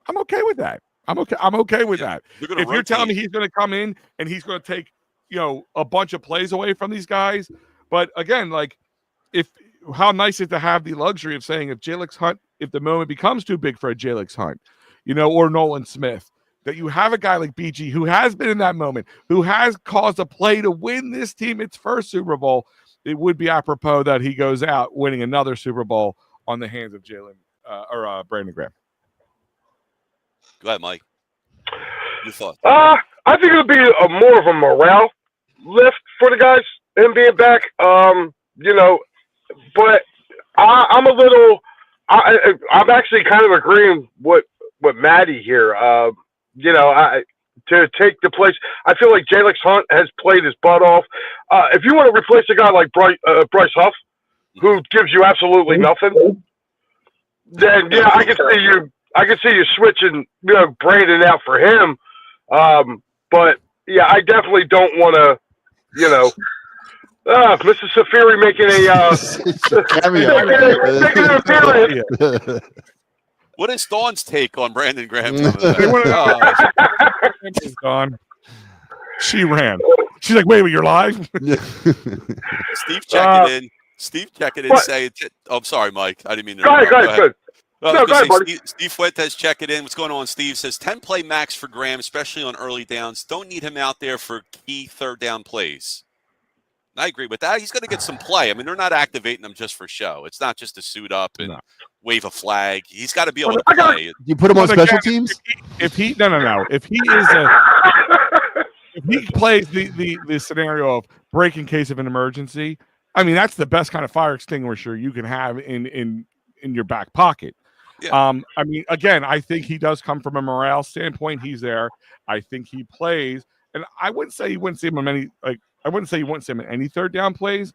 I'm okay with that. I'm okay with that. If you're telling me he's going to come in and he's going to take, a bunch of plays away from these guys, but again, like how nice is it to have the luxury of saying if the moment becomes too big for a Jalix Hunt, or Nolan Smith, that you have a guy like BG who has been in that moment, who has caused a play to win this team its first Super Bowl. It would be apropos that he goes out winning another Super Bowl on the hands of Brandon Graham. Go ahead, Mike. Your thoughts? I think it'll be more of a morale lift for the guys, him being back. But I'm a little. I'm actually kind of agreeing with Maddie here. To take the place, I feel like Jalix Hunt has played his butt off. If you want to replace a guy like Bryce Huff, who gives you absolutely nothing, then yeah, I can see you switching, Brandon out for him. But yeah, I definitely don't want to, Mr. Safiri making making an appearance. What is Dawn's take on Brandon Graham? She's gone. She ran. She's like, wait, you're live? Steve checking in. Saying, I'm sorry, Mike. I didn't mean to. Go ahead. Go ahead, buddy. Steve Fuentes checking in. What's going on? Steve says 10 play max for Graham, especially on early downs. Don't need him out there for key third down plays. I agree with that. He's going to get some play. I mean, they're not activating him just for show. It's not just to suit up and wave a flag. He's got to be able to play. You put him on special teams? If he plays the scenario of break in case of an emergency, I mean, that's the best kind of fire extinguisher you can have in your back pocket. Yeah. I mean, again, I think he does come from a morale standpoint. He's there. I think he plays, and I wouldn't say you wouldn't see him on many. Like, I wouldn't say you wouldn't see him in any third down plays.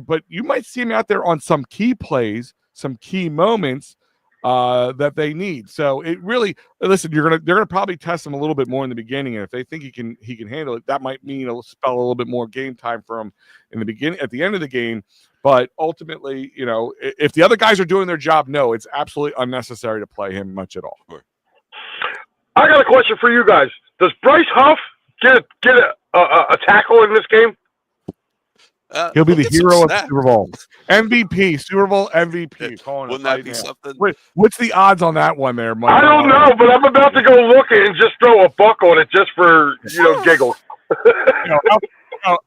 But you might see him out there on some key plays, some key moments that they need. So it really, listen, they're gonna probably test him a little bit more in the beginning, and if they think he can handle it, that might mean it'll spell a little bit more game time for him in the beginning, at the end of the game. But ultimately, you know, if the other guys are doing their job, no, it's absolutely unnecessary to play him much at all. I got a question for you guys. Does Bryce Huff get a tackle in this game? He'll be the hero of Super Bowl. MVP, Super Bowl MVP. Wouldn't that be something? What's the odds on that one there, Mike? I don't know, but I'm about to go look and just throw a buck on it just for, giggles.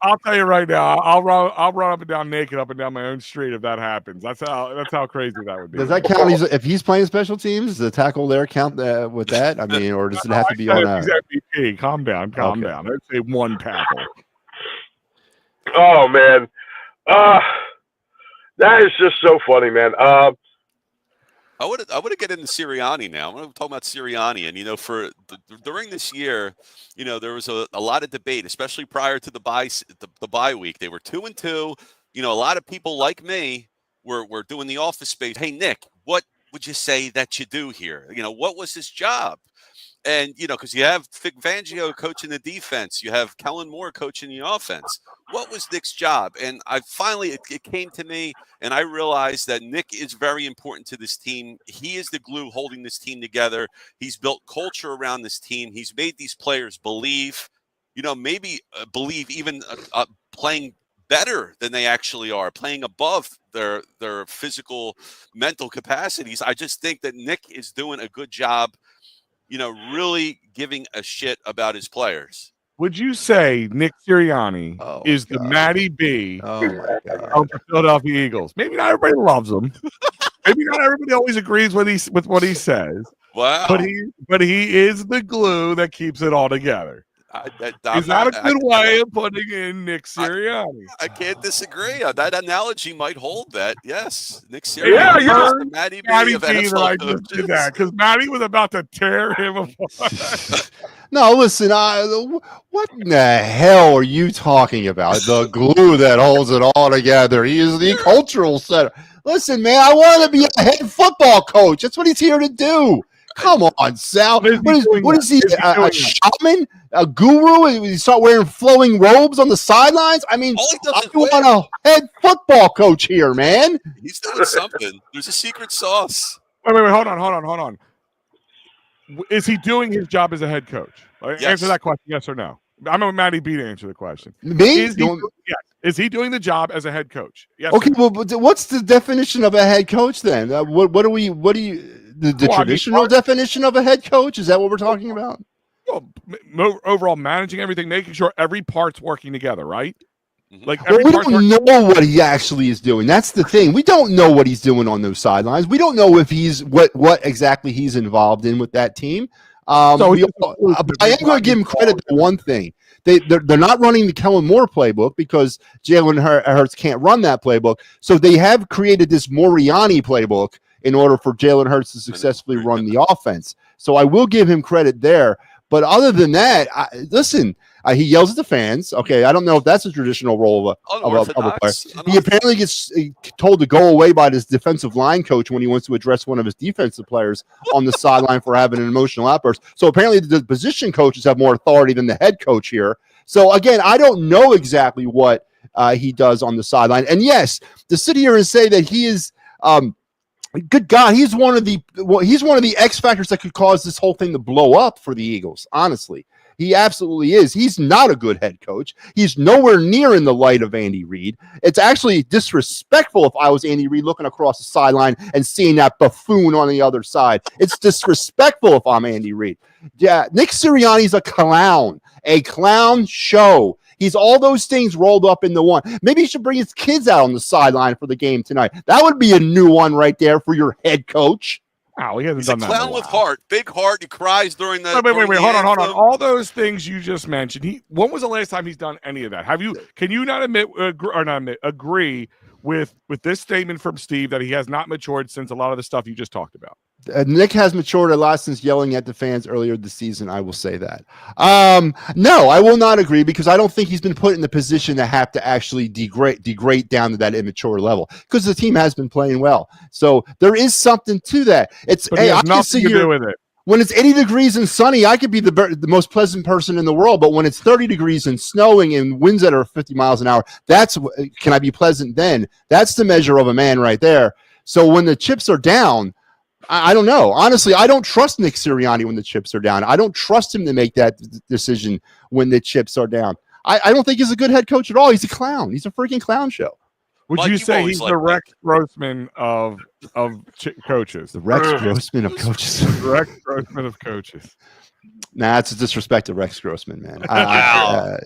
I'll tell you right now, I'll run up and down naked up and down my own street if that happens. That's how crazy that would be. Does that count if he's playing special teams? Does the tackle there count with that? I mean, or does it have to be on a MVP? Calm down. I'd say one tackle. Oh man, that is just so funny, man. I want to get into Sirianni now. I want to talk about Sirianni, and during this year, there was a lot of debate, especially prior to the bye week. They were 2-2. A lot of people like me were doing the Office Space. Hey Nick, what would you say that you do here? What was his job? And, because you have Vic Fangio coaching the defense, you have Kellen Moore coaching the offense. What was Nick's job? And it came to me, and I realized that Nick is very important to this team. He is the glue holding this team together. He's built culture around this team. He's made these players believe, maybe believe even playing better than they actually are, playing above their physical, mental capacities. I just think that Nick is doing a good job, really giving a shit about his players. Would you say Nick Sirianni is the Matty B of the Philadelphia Eagles? Maybe not everybody loves him. Maybe not everybody always agrees with what he says. Wow. But he is the glue that keeps it all together. Is that a good way of putting in Nick Sirianni? I can't disagree. That analogy might hold that. Yes, Nick Sirianni. Yeah. Matty B of NFL coaches. Because Matty was about to tear him apart. No, listen. What in the hell are you talking about? The glue that holds it all together. He is the cultural center. Listen, man, I want to be a head football coach. That's what he's here to do. Come on, Sal. What is he? A shaman? A guru? You start wearing flowing robes on the sidelines? I mean, I want a head football coach here, man. He's doing something. There's a secret sauce. Wait, hold on. Is he doing his job as a head coach? Yes. Answer that question, yes or no. I'm a Matty B to answer the question. Me? Is he doing the job as a head coach? Yes. Okay, well, what's the definition of a head coach then? The traditional definition of a head coach? Is that what we're talking about? Well, overall managing everything, making sure every part's working together, right? Mm-hmm. Like we don't know what he actually is doing. That's the thing. We don't know what he's doing on those sidelines. We don't know if he's what exactly he's involved in with that team. But I am going to give him credit to one thing. They're not running the Kellen Moore playbook because Jalen Hurts can't run that playbook. So they have created this Moriarty playbook in order for Jalen Hurts to successfully run the offense. So I will give him credit there. But other than that, he yells at the fans. Okay, I don't know if that's a traditional role of a player. He apparently gets told to go away by his defensive line coach when he wants to address one of his defensive players on the sideline for having an emotional outburst. So apparently the position coaches have more authority than the head coach here. So again, I don't know exactly what he does on the sideline. And yes, to sit here and say that he is good God, he's one of the X factors that could cause this whole thing to blow up for the Eagles. Honestly, he absolutely is. He's not a good head coach. He's nowhere near in the light of Andy Reid. It's actually disrespectful if I was Andy Reid looking across the sideline and seeing that buffoon on the other side. It's disrespectful if I'm Andy Reid. Yeah, Nick Sirianni's a clown show. He's all those things rolled up into one. Maybe he should bring his kids out on the sideline for the game tonight. That would be a new one right there for your head coach. Oh, he hasn't He's a done that. clown with heart, big heart. He cries during the. Wait, hold on. anthem. All those things you just mentioned. When was the last time he's done any of that? Can you not agree with this statement from Steve that he has not matured since a lot of the stuff you just talked about? Nick has matured a lot since yelling at the fans earlier this season. I will say that. No, I will not agree because I don't think he's been put in the position to have to actually degrade down to that immature level because the team has been playing well. So there is something to that. But I can sit here with it. When it's 80 degrees and sunny, I could be the most pleasant person in the world. But when it's 30 degrees and snowing and winds that are 50 miles an hour, can I be pleasant then? That's the measure of a man right there. So when the chips are down, I don't know. Honestly, I don't trust Nick Sirianni when the chips are down. I don't trust him to make that decision when the chips are down. I don't think he's a good head coach at all. He's a clown. He's a freaking clown show. Would Mike, you you've say always he's liked the Rex Grossman of coaches? The Rex Grossman of coaches. The Rex Grossman of coaches. Nah, it's a disrespect to Rex Grossman, man. I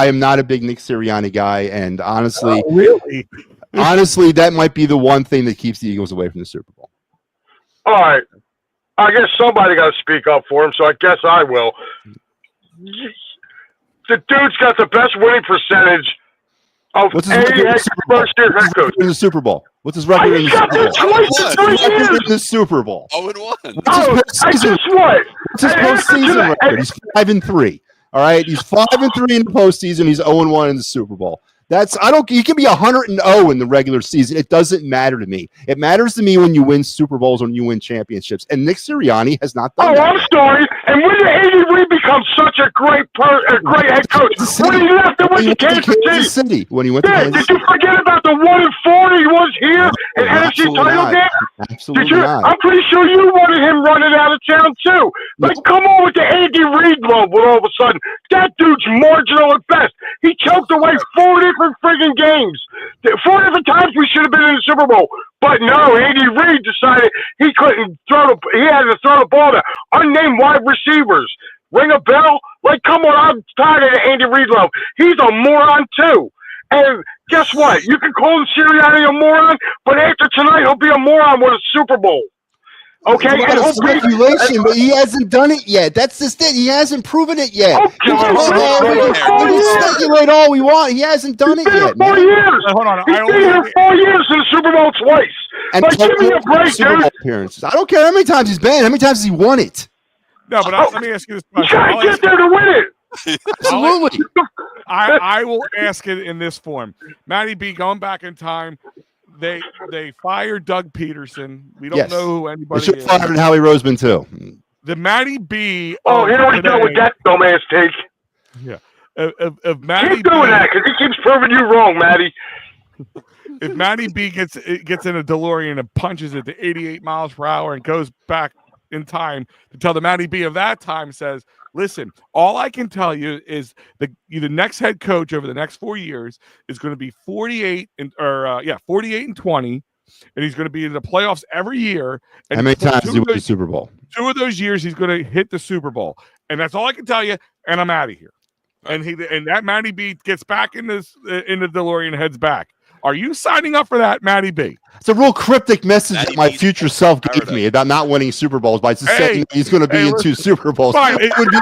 am not a big Nick Sirianni guy, and honestly, really, honestly, that might be the one thing that keeps the Eagles away from the Super Bowl. All right. I guess somebody got to speak up for him, so I guess I will. The dude's got the best winning percentage of What's his any record first-year head coach. in the Super Bowl? What's his record in the Got Super there Bowl? twice in 3 What's his record years. in the Super Bowl? 0-1. Oh, I just what? What's his postseason record? He's 5-3. All right, he's 5-3 in the postseason. He's 0-1 in the Super Bowl. He can be 100-0 in the regular season. It doesn't matter to me. It matters to me when you win Super Bowls, when you win championships. And Nick Sirianni has not done that. I'm sorry. And when did Andy Reid become such a great head coach? When he left and went to Kansas City. When he went to Kansas Did City. you forget about the 1-4 he was here in NFC Absolutely title not. game? Absolutely Did you? not. I'm pretty sure you wanted him running out of town too. Like, come on with the Andy Reid love. All of a sudden, that dude's marginal at best. He choked away 4 different friggin' games. 4 different times we should have been in the Super Bowl. But no, Andy Reid decided he couldn't he had to throw the ball to unnamed wide receivers. Ring a bell? Like, come on, I'm tired of the Andy Reid love. He's a moron too. And guess what? You can call Sirianni a moron, but after tonight, he'll be a moron with a Super Bowl. Okay? It's a lot of speculation, but he hasn't done it yet. That's just it. He hasn't proven it yet. Okay, We can speculate all we want. He hasn't done it He's been here yet. 4 man. years. Hold on. He's been here 4 years in the Super Bowl twice. And Like, give me a break, Super Bowl dude. appearances. I don't care how many times he's been. How many times has he won it? No, but let me ask you this You question. gotta get there to win it. Absolutely. I will ask it in this form. Matty B, going back in time, they fired Doug Peterson. We don't Yes. know who They anybody should is. have fired Howie Roseman too. The Matty B. Oh, of here we go with today- that dumbass take. Yeah. Of Matty Keep doing that because he keeps proving you wrong, Matty. If Matty B gets in a DeLorean and punches it to 88 miles per hour and goes back in time to tell the Matty B of that time, says, listen, all I can tell you is the next head coach over the next 4 years is going to be 48 and 20, and he's going to be in the playoffs every year. And How many times two did he of win the those- Super Bowl? 2 of those years he's going to hit the Super Bowl, and that's all I can tell you. And I'm out of here. And that Matty B gets back in the DeLorean and heads back. Are you signing up for that, Matty B? It's a real cryptic message Matty that my B's future self gave paradise. me about not winning Super Bowls by just Hey, saying that he's going to be hey, in 2 listen. Super Bowls. Fine, It would be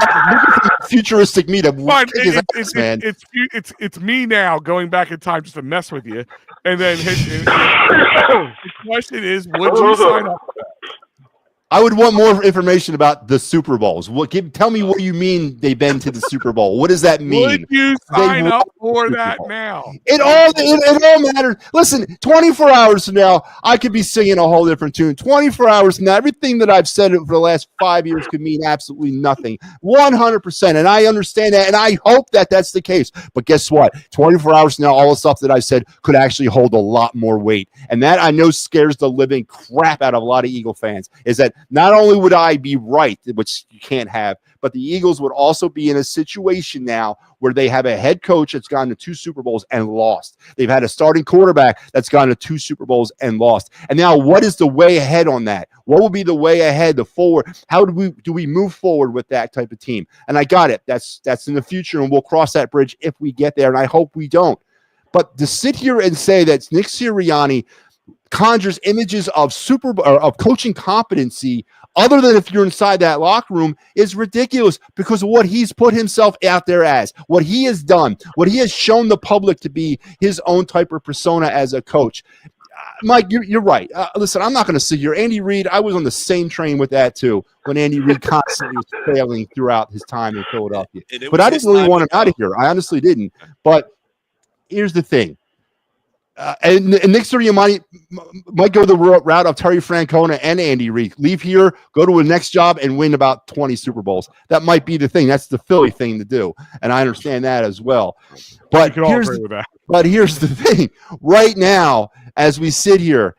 futuristic me to Fine, kick his ass, man. it's me now going back in time just to mess with you, and then the question is, would you sign up? I would want more information about the Super Bowls. Tell me what you mean they've been to the Super Bowl. What does that mean? Would you They sign won up for Super that Bowl. now? It all matters. Listen, 24 hours from now, I could be singing a whole different tune. 24 hours from now, everything that I've said for the last 5 years could mean absolutely nothing. 100%. And I understand that, and I hope that that's the case. But guess what? 24 hours from now, all the stuff that I've said could actually hold a lot more weight. And that I know scares the living crap out of a lot of Eagle fans, is that not only would I be right, which you can't have, but the Eagles would also be in a situation now where they have a head coach that's gone to 2 Super Bowls and lost. They've had a starting quarterback that's gone to 2 Super Bowls and lost. And now what is the way ahead on that? What will be the way ahead, the forward? How do we move forward with that type of team? And I got it. That's in the future, and we'll cross that bridge if we get there, and I hope we don't. But to sit here and say that Nick Sirianni conjures images of of coaching competency other than if you're inside that locker room is ridiculous because of what he's put himself out there as, what he has done, what he has shown the public to be his own type of persona as a coach. Mike, you're right. Listen, I'm not going to sit here. Andy Reid, I was on the same train with that too when Andy Reid constantly was failing throughout his time in Philadelphia. But I didn't really want him out of here. I honestly didn't. But here's the thing. And Nick Sirianni might go the route of Terry Francona and Andy Reid. Leave here, go to a next job, and win about 20 Super Bowls. That might be the thing. That's the Philly thing to do, and I understand that as well. But here's the thing. Right now, as we sit here,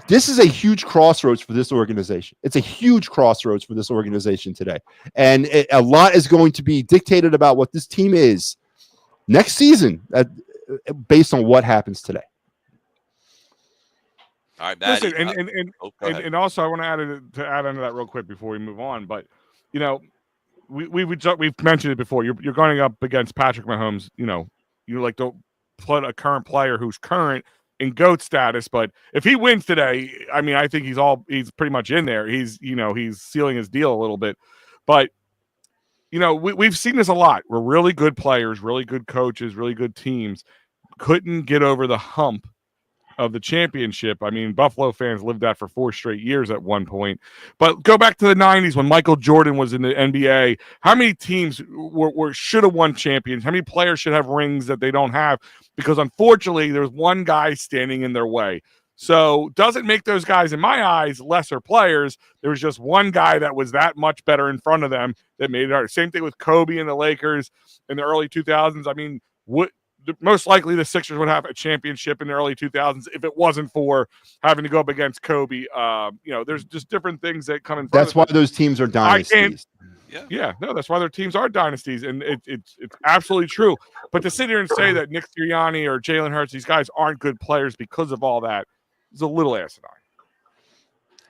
this is a huge crossroads for this organization. It's a huge crossroads for this organization today, and a lot is going to be dictated about what this team is next season. Based on what happens today. All right, Maddie. Listen, and also I want to add onto that real quick before we move on. But you know, we've mentioned it before. You're going up against Patrick Mahomes. You know, you like to put a current player who's current in GOAT status. But if he wins today, I mean, I think he's pretty much in there. He's sealing his deal a little bit. But you know, we've seen this a lot. We're really good players, really good coaches, really good teams couldn't get over the hump of the championship. I mean, Buffalo fans lived that for 4 straight years at one point. But go back to the 90s when Michael Jordan was in the NBA. How many teams should have won champions? How many players should have rings that they don't have? Because unfortunately, there's one guy standing in their way. So doesn't make those guys, in my eyes, lesser players. There was just one guy that was that much better in front of them that made it hard. Same thing with Kobe and the Lakers in the early 2000s. I mean, most likely the Sixers would have a championship in the early 2000s if it wasn't for having to go up against Kobe. There's just different things that come in front. That's why those teams are dynasties. That's why their teams are dynasties, and it's absolutely true. But to sit here and say that Nick Sirianni or Jalen Hurts, these guys aren't good players because of all that, is a little asinine.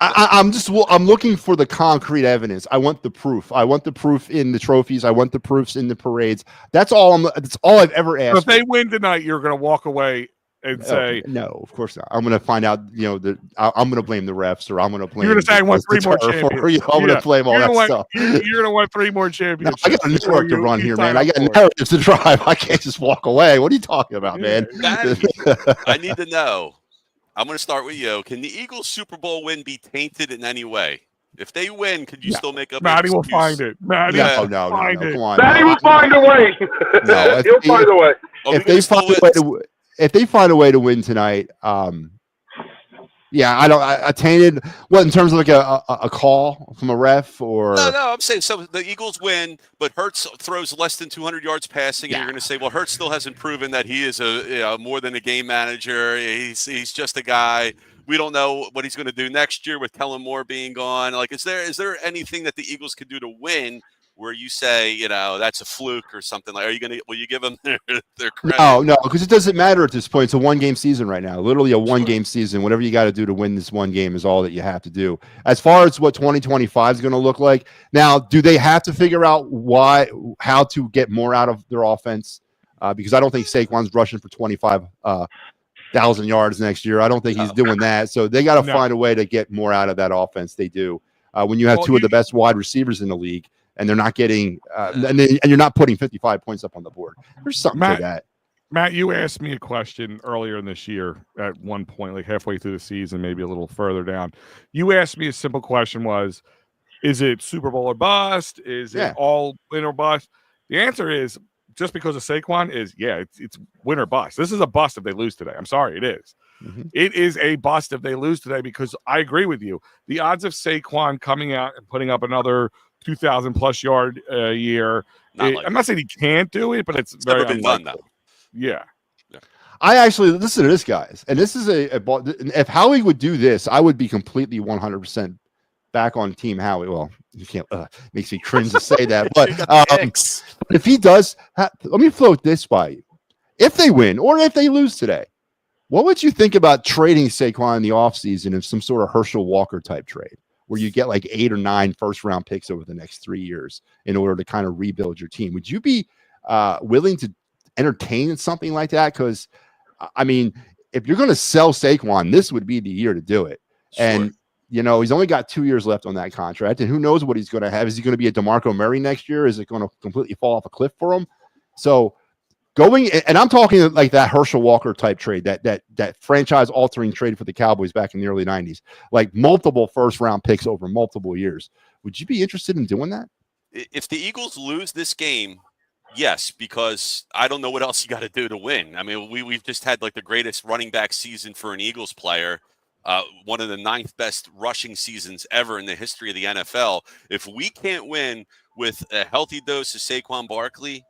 I'm looking for the concrete evidence. I want the proof. I want the proof in the trophies. I want the proofs in the parades. That's all I've ever asked. So if they win tonight, you're going to walk away and say, no, of course not. I'm going to find out, I'm going to blame the refs, or I'm going to blame. You're going to say I want 3 more champions. I'm going to blame all that stuff. You're going to want 3 more championships. No, I got a network to run here, man. I got narratives to drive. I can't just walk away. What are you talking about, man? I need to know. I'm going to start with you. Can the Eagles Super Bowl win be tainted in any way? If they win, could you still make up? Maddie will find it. Maddie will find it. Come on. Maddie will find a way. He'll find a way. If they find a way to win tonight, tainted. What, in terms of like a call from a ref or? No. I'm saying so. The Eagles win, but Hurts throws less than 200 yards passing, and you're going to say, well, Hurts still hasn't proven that he is more than a game manager. He's just a guy. We don't know what he's going to do next year with Kellen Moore being gone. Like, is there anything that the Eagles could do to win where you say, that's a fluke or something? Like, will you give them their credit? No, because it doesn't matter at this point. It's a 1-game season right now. Literally a 1-game season. Whatever you got to do to win this 1 game is all that you have to do. As far as what 2025 is going to look like, now, do they have to figure out how to get more out of their offense? Because I don't think Saquon's rushing for 25,000 yards next year. I don't think he's doing that. So they got to find a way to get more out of that offense. They do. When you have 2 of the best wide receivers in the league, and they're not getting, and you're not putting 55 points up on the board. There's something to that. Matt, you asked me a question earlier in this year at one point, like halfway through the season, maybe a little further down. You asked me a simple question was, is it Super Bowl or bust? Is it all win or bust? The answer is, just because of Saquon, is it's win or bust. This is a bust if they lose today. I'm sorry, it is. Mm-hmm. It is a bust if they lose today, because I agree with you. The odds of Saquon coming out and putting up another 2,000+ yard year. I'm not saying he can't do it, but it's very never been done though. Yeah. I actually listen to this, guys, and this is if Howie would do this, I would be completely 100% back on Team Howie. Well, you can't. Makes me cringe to say that, but You got the X. if he does, let me float this by you. If they win or if they lose today, what would you think about trading Saquon in the offseason in some sort of Herschel Walker type trade where you get like 8 or 9 first-round picks over the next 3 years in order to kind of rebuild your team? Would you be willing to entertain something like that? Because, I mean, if you're going to sell Saquon, this would be the year to do it. Sure. And, you know, he's only got 2 years left on that contract, and who knows what he's going to have. Is he going to be a DeMarco Murray next year? Is it going to completely fall off a cliff for him? So going, and I'm talking like that Herschel Walker type trade, that franchise altering trade for the Cowboys back in the early 90s, like multiple first round picks over multiple years. Would you be interested in doing that? If the Eagles lose this game, yes, because I don't know what else you got to do to win. I mean, we've just had like the greatest running back season for an Eagles player, one of the 9th best rushing seasons ever in the history of the NFL. If we can't win with a healthy dose of Saquon Barkley,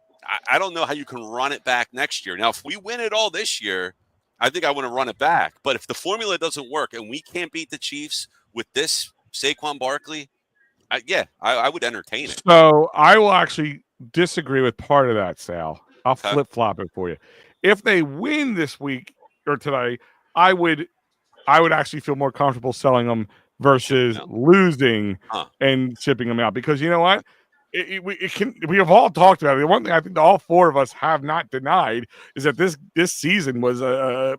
I don't know how you can run it back next year. Now, if we win it all this year, I think I want to run it back. But if the formula doesn't work and we can't beat the Chiefs with this Saquon Barkley, I would entertain it. So I will actually disagree with part of that, Sal. I'll flip-flop it for you. If they win this week or today, I would actually feel more comfortable selling them versus losing and shipping them out. Because you know what? We have all talked about it. The one thing I think all 4 of us have not denied is that this season was a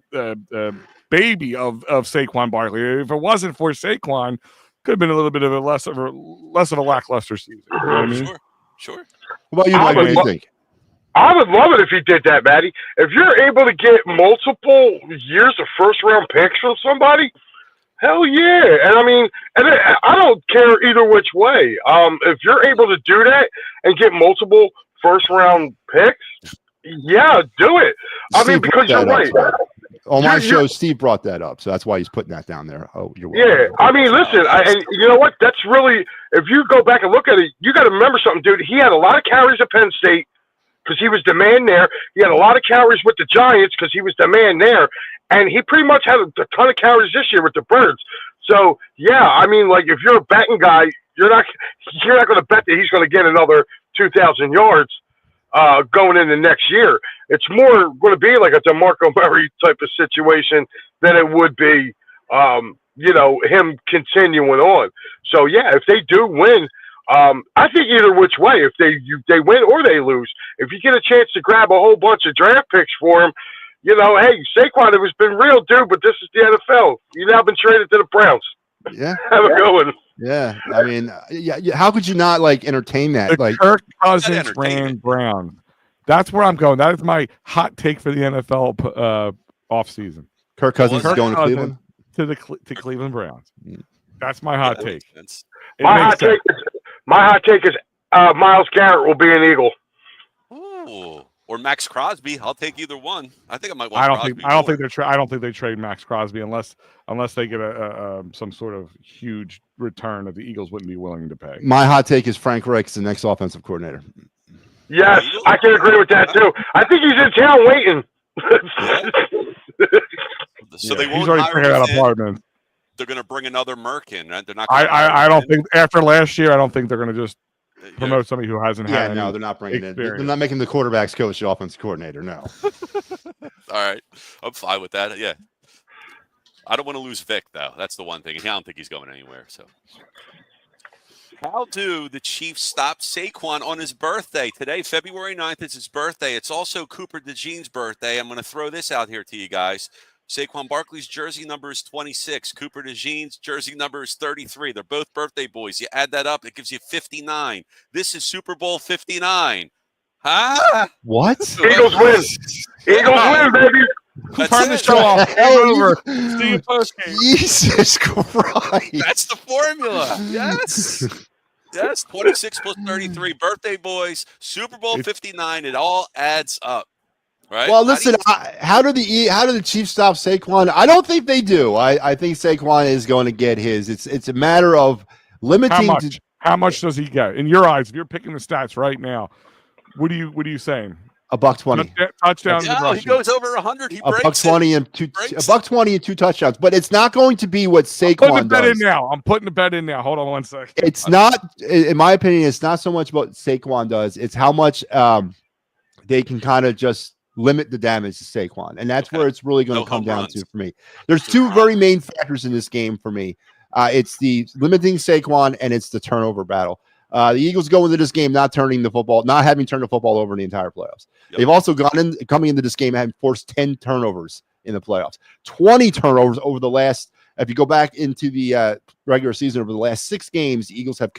baby of Saquon Barkley. If it wasn't for Saquon, could have been a little bit of a less of a lackluster season. You know what I mean? Sure. What about you, Mike? What do you think? I would love it if he did that, Matty. If you're able to get multiple years of first-round picks from somebody, hell yeah. And I mean, I don't care either which way. If you're able to do that and get multiple first-round picks, yeah, do it. I mean, because you're right. On my show, Steve brought that up, so that's why he's putting that down there. Oh, you're welcome. Yeah, I mean, listen, and you know what? That's really, if you go back and look at it, you got to remember something, dude. He had a lot of carries at Penn State because he was the man there. He had a lot of carries with the Giants because he was the man there. And he pretty much had a ton of carries this year with the Birds. So, yeah, I mean, like, if you're a betting guy, you're not going to bet that he's going to get another 2,000 yards going into next year. It's more going to be like a DeMarco Murray type of situation than it would be, him continuing on. So, yeah, if they do win, I think either which way, if they win or they lose, if you get a chance to grab a whole bunch of draft picks for him, you know, hey, Saquon, it was been real, dude, but this is the NFL. You've now been traded to the Browns. Yeah. Have a good one. Yeah. I mean, how could you not, like, entertain that? The like Kirk Cousins ran Brown. That's where I'm going. That is my hot take for the NFL offseason. Kirk Cousins is going to Cleveland? To Cleveland Browns. That's my hot take. My hot take is Myles Garrett will be an Eagle. Ooh. Or Max Crosby. I'll take either one. I think I might want. I don't think they trade Max Crosby unless they get some sort of huge return that the Eagles wouldn't be willing to pay. My hot take is Frank Reich's the next offensive coordinator. Yes, I can agree with that too. I think he's in town waiting. So they won't. He's already figured out apartment. They're going to bring another Merc in. Right? They're not. I don't think after last year. I don't think they're going to just promote somebody who hasn't had. No, they're not bringing in. They're not making the quarterbacks coach the offensive coordinator. No. All right, I'm fine with that. Yeah, I don't want to lose Vic though. That's the one thing. I don't think he's going anywhere. So, how do the Chiefs stop Saquon on his birthday today? February 9th is his birthday. It's also Cooper DeJean's birthday. I'm going to throw this out here to you guys. Saquon Barkley's jersey number is 26. Cooper DeJean's jersey number is 33. They're both birthday boys. You add that up, it gives you 59. This is Super Bowl 59. Huh? What? Eagles win. Eagles win, baby. Turn the show off. Over. See you post game. Jesus Christ. That's the formula. Yes. Yes. 26 plus 33. Birthday boys. Super Bowl 59. It all adds up. Right? Well, listen. How do the Chiefs stop Saquon? I don't think they do. I think Saquon is going to get his. It's a matter of limiting. How much does he get in your eyes? If you're picking the stats right now, what are you saying? $120. Touchdowns and No, he rushing. goes over 100. He breaks it. $120 and Breaks. $120 and 2 touchdowns. But it's not going to be what I'm putting the Saquon bet in does. now. I'm putting the bet in now. Hold on one second. It's not, in my opinion, it's not so much what Saquon does. It's how much they can kind of just limit the damage to Saquon. And that's where it's really going to No come home down runs. to for me. There's two very main factors in this game for me. It's the limiting Saquon and it's the turnover battle. The Eagles go into this game not having turned the football over in the entire playoffs. Yep. They've also coming into this game having forced 10 turnovers in the playoffs, 20 turnovers over the last. If you go back into the regular season over the last 6 games, the Eagles have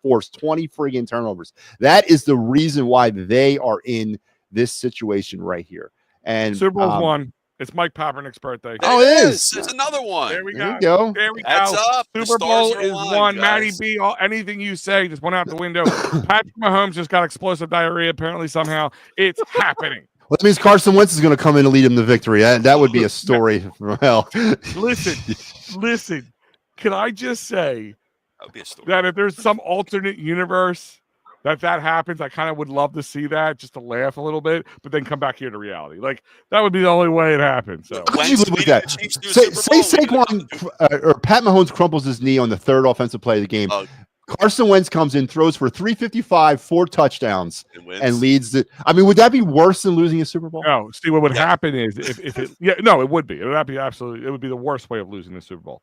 forced 20 friggin' turnovers. That is the reason why they are in this situation right here. And Super Bowl's won. It's Mike Kaepernick's birthday. Oh, it is. There's another one. There we There go. you go. There we That's go. up. The Super stars Bowl are is aligned, won. Matty guys. B, anything you say just went out the window. Patrick Mahomes just got explosive diarrhea. Apparently, somehow it's happening. Well, that means Carson Wentz is going to come in and lead him to victory. That would be a story from hell. Listen. Can I just say That would be a story. that if there's some alternate universe that happens, I kind of would love to see that just to laugh a little bit, but then come back here to reality. Like that would be the only way it happens. So How could you live with that? Say Saquon or Pat Mahomes crumples his knee on the 3rd offensive play of the game. Carson Wentz comes in, throws for 355, 4 touchdowns, and leads the. I mean, would that be worse than losing a Super Bowl? no, Steve, what would happen is if it it would be. It would be absolutely. It would be the worst way of losing the Super Bowl.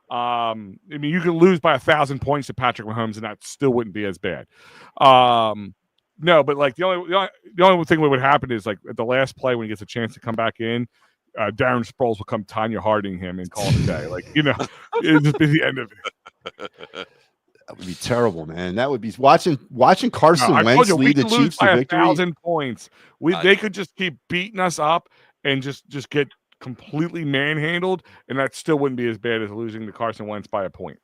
I mean, you could lose by 1,000 points to Patrick Mahomes, and that still wouldn't be as bad. No, but like the only thing that would happen is like at the last play when he gets a chance to come back in, Darren Sproles will come Tanya Harding him and call it a day. Like it'd just be the end of it. That would be terrible, man. That would be watching Carson I told Wentz you, we lead the could lose Chiefs by to victory. 1,000 points. They could just keep beating us up and just get completely manhandled, and that still wouldn't be as bad as losing to Carson Wentz by a point.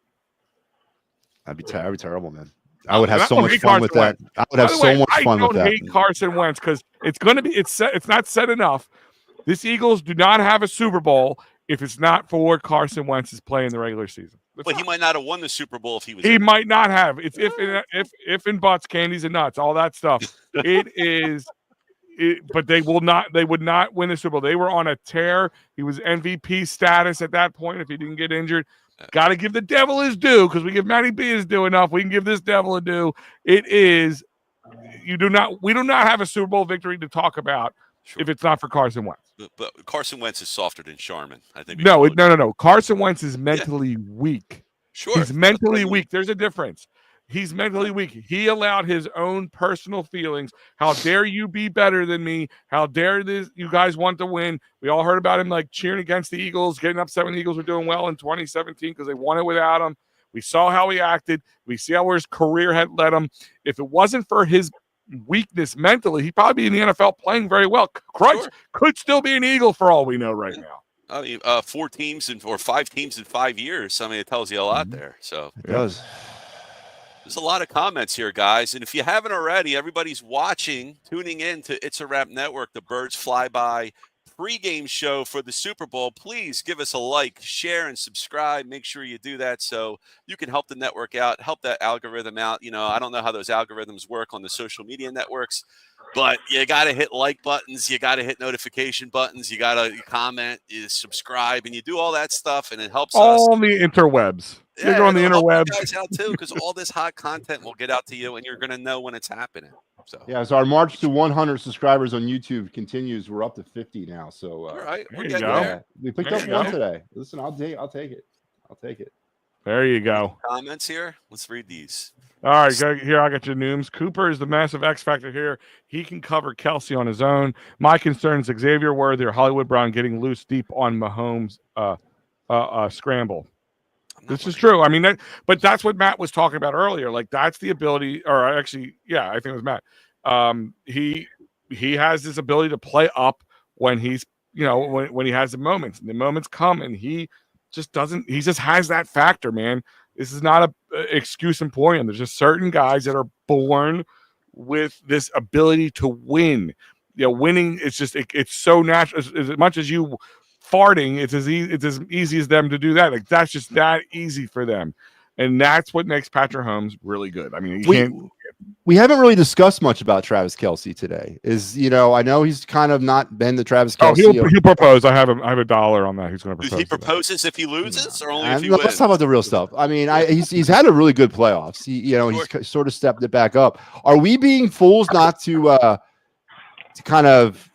That'd be terrible, man. I would have I so don't much hate fun with that. Carson I would have By the so way, much fun with I that. don't hate Carson Wentz because it's going to be it's not said enough. This Eagles do not have a Super Bowl if it's not for Carson Wentz's play in the regular season. But he might not have won the Super Bowl if he was. He might not have. It's if and buts, candies and nuts, all that stuff. It is. But they will not. They would not win the Super Bowl. They were on a tear. He was MVP status at that point. If he didn't get injured, got to give the devil his due because we give Matty B his due enough. We can give this devil a due. It is. We do not have a Super Bowl victory to talk about if it's not for Carson Wentz. But Carson Wentz is softer than Sharman. I think. No. Carson Wentz is mentally weak. Sure. He's mentally weak. There's a difference. He's mentally weak. He allowed his own personal feelings. How dare you be better than me? How dare you guys want to win? We all heard about him like cheering against the Eagles, getting upset when the Eagles were doing well in 2017 because they won it without him. We saw how he acted. We see how his career had led him. If it wasn't for his weakness mentally, he'd probably be in the NFL playing very well. Christ, could still be an Eagle for all we know right now. I mean, 4 teams or 5 teams in 5 years. I mean, it tells you a lot there. So it does. There's a lot of comments here, guys. And if you haven't already, everybody's watching, tuning in to It's a Wrap Network, the Birds Flyby pregame show for the Super Bowl. Please give us a like, share, and subscribe. Make sure you do that so you can help the network out, help that algorithm out. I don't know how those algorithms work on the social media networks, but you got to hit like buttons. You got to hit notification buttons. You got to comment, you subscribe, and you do all that stuff, and it helps us. All the interwebs. Yeah, You're on the interwebs. guys out too, because all this hot content will get out to you, and you're going to know when it's happening. So as our march to 100 subscribers on YouTube continues, we're up to 50 now. So all right, we're getting there. We picked up one today. Listen, I'll take it. I'll take it. There you go. Comments here. Let's read these. All right, here I got your nooms. Cooper is the massive X factor here. He can cover Kelsey on his own. My concern is Xavier Worthy or Hollywood Brown getting loose deep on Mahomes' scramble. This is true. I mean, but that's what Matt was talking about earlier. Like that's the ability, or actually, yeah, I think it was Matt. He has this ability to play up when he's, when he has the moments, and the moments come, and he just doesn't. He just has that factor, man. This is not a excuse employing him. There's just certain guys that are born with this ability to win. Winning. It's just it's so natural. As much as you farting, it's as easy as them to do that. Like that's just that easy for them, and that's what makes Patrick Mahomes really good. I mean, you can't we haven't really discussed much about Travis Kelce today. I know he's kind of not been the Travis Oh, Kelce. he'll propose. I have a dollar on that. He's going to propose. He proposes if he loses, or only And if he let's wins? talk about the real stuff. I mean, he's had a really good playoffs. He's sort of stepped it back up. Are we being fools not to kind of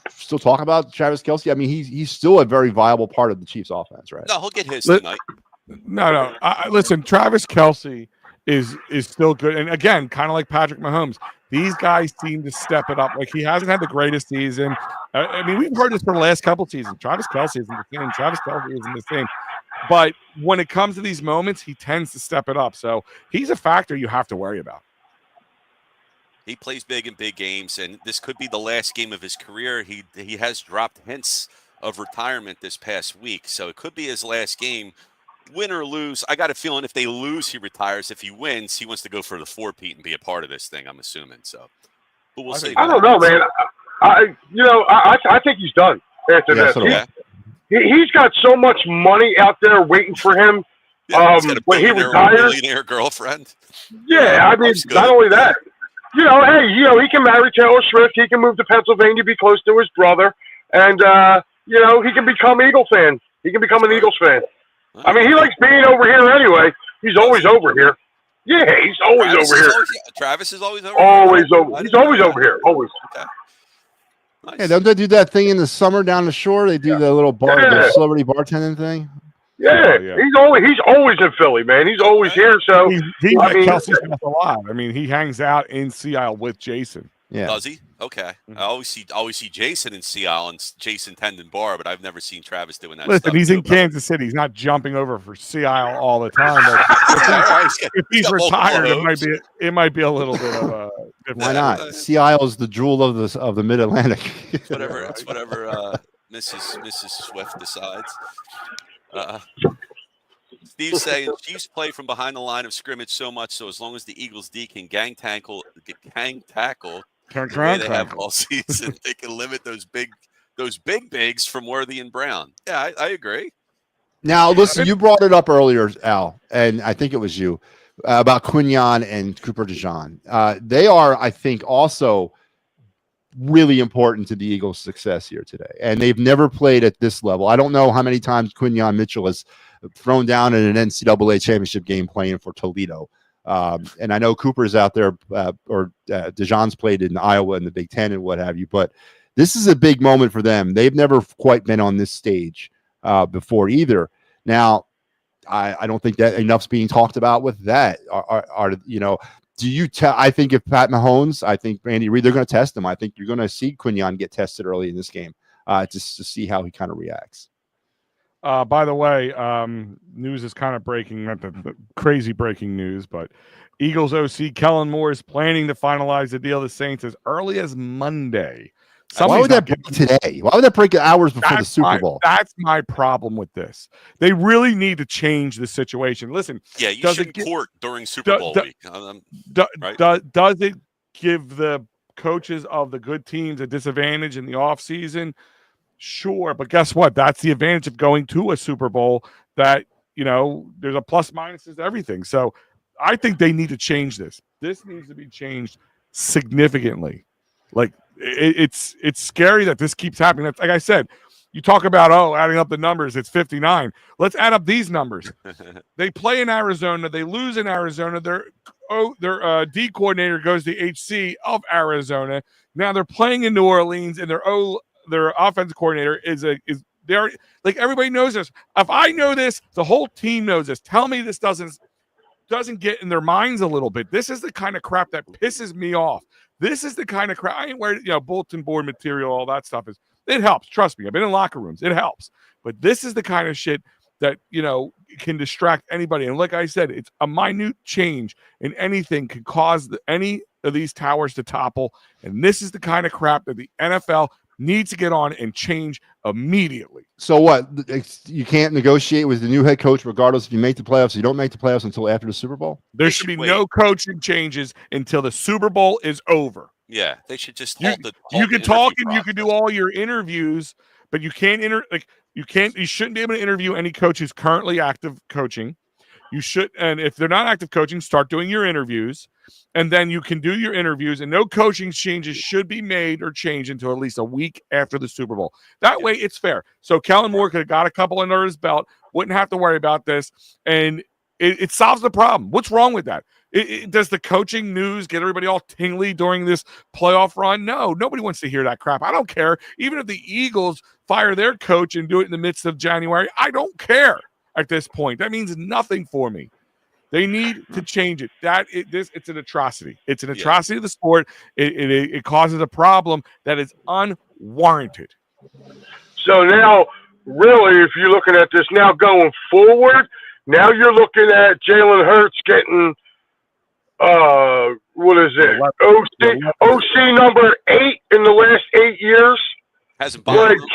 still talk about Travis Kelce? I mean, he's still a very viable part of the Chiefs' offense, right? No, he'll get his tonight. No. Listen, Travis Kelce is still good, and again, kind of like Patrick Mahomes, these guys seem to step it up. Like, he hasn't had the greatest season. I mean, we've heard this for the last couple of seasons. Travis Kelce isn't the same. Travis Kelce isn't the same. But when it comes to these moments, he tends to step it up. So he's a factor you have to worry about. He plays big in big games, and this could be the last game of his career. He has dropped hints of retirement this past week, so it could be his last game. Win or lose, I got a feeling if they lose, he retires. If he wins, he wants to go for the four-peat and be a part of this thing, I'm assuming. So, but we'll see. I don't know, man. I think he's done after this. He's got so much money out there waiting for him. He's got a when he retires, millionaire girlfirlriend. Yeah, I mean, not only that. He can marry Taylor Swift. He can move to Pennsylvania, be close to his brother, and he can become Eagle fan. He can become an Eagles fan. I mean, he likes being over here anyway. He's always over here. Yeah, he's always over here. Travis is always over here. He's always over here. Always. Okay. Nice. Yeah, don't they do that thing in the summer down the shore? They do the little the celebrity bartending thing. Yeah, he's always in Philly, man. He's always here. So he Kelce's a lot. I mean, he hangs out in Sea Isle with Jason. Yeah, does he? Okay. I always see Jason in Sea Isle and Jason tending bar, but I've never seen Travis doing that. Listen, he's in Kansas City. He's not jumping over for Sea Isle all the time. But if he's retired, it might be a little bit of a. Why not? Sea Isle is the jewel of the Mid Atlantic. Whatever. It's whatever Mrs. Swift decides. Steve's saying Chiefs play from behind the line of scrimmage so much, so as long as the Eagles D can gang tackle the way they have all season, they can limit those big bigs from Worthy and Brown. Yeah, I agree. Now, listen, you brought it up earlier, Al, and I think it was you, about Quinyon and Cooper DeJean. They are, I think, also really important to the Eagles' success here today. And they've never played at this level. I don't know how many times Quinyon Mitchell has thrown down in an NCAA championship game playing for Toledo. And I know Cooper's out there, or DeJean's played in Iowa in the Big Ten and what have you, but this is a big moment for them. They've never quite been on this stage before either. Now, I don't think that enough's being talked about with that. Do you tell? I think if Pat Mahomes, I think Andy Reid, they're going to test him. I think you're going to see Quinyon get tested early in this game just to see how he kind of reacts. By the way, news is kind of breaking, not the crazy breaking news, but Eagles OC Kellen Moore is planning to finalize the deal with the Saints as early as Monday. Why would that break today? Why would that break hours before the Super Bowl? That's my problem with this. They really need to change the situation. Listen. Yeah, you shouldn't court during Super Bowl week. Right? Does it give the coaches of the good teams a disadvantage in the offseason? Sure, but guess what? That's the advantage of going to a Super Bowl, that, there's a plus minuses to everything. So I think they need to change this. This needs to be changed significantly. Like, it's scary that this keeps happening. That's, like I said, you talk about, adding up the numbers, it's 59. Let's add up these numbers. They play in Arizona. They lose in Arizona. Their D coordinator goes to HC of Arizona. Now they're playing in New Orleans, and their offensive coordinator is there. Like, everybody knows this. If I know this, the whole team knows this. Tell me this doesn't get in their minds a little bit. This is the kind of crap that pisses me off. This is the kind of crap. I ain't worried, bulletin board material, all that stuff it helps. Trust me. I've been in locker rooms. It helps. But this is the kind of shit that, can distract anybody. And like I said, it's a minute change in anything can cause any of these towers to topple. And this is the kind of crap that the NFL needs to get on and change immediately. So what? You can't negotiate with the new head coach regardless if you make the playoffs. You don't make the playoffs until after the Super Bowl? There should be no coaching changes until the Super Bowl is over. Yeah, they should just you can talk and you can do all your interviews, but you can't you shouldn't be able to interview any coach who's currently active coaching. You should, and if they're not active coaching, start doing your interviews, and then you can do your interviews, and no coaching changes should be made or changed until at least a week after the Super Bowl. That way, it's fair. So Kellen Moore could have got a couple under his belt, wouldn't have to worry about this, and it solves the problem. What's wrong with that? Does the coaching news get everybody all tingly during this playoff run? No, nobody wants to hear that crap. I don't care. Even if the Eagles fire their coach and do it in the midst of January, I don't care at this point. That means nothing for me. They need to change it. It's an atrocity. It's an atrocity of the sport. It causes a problem that is unwarranted. So now, really, if you're looking at this now going forward, now you're looking at Jalen Hurts getting what is it? OC number 8 in the last 8 years. Hasn't bothered him.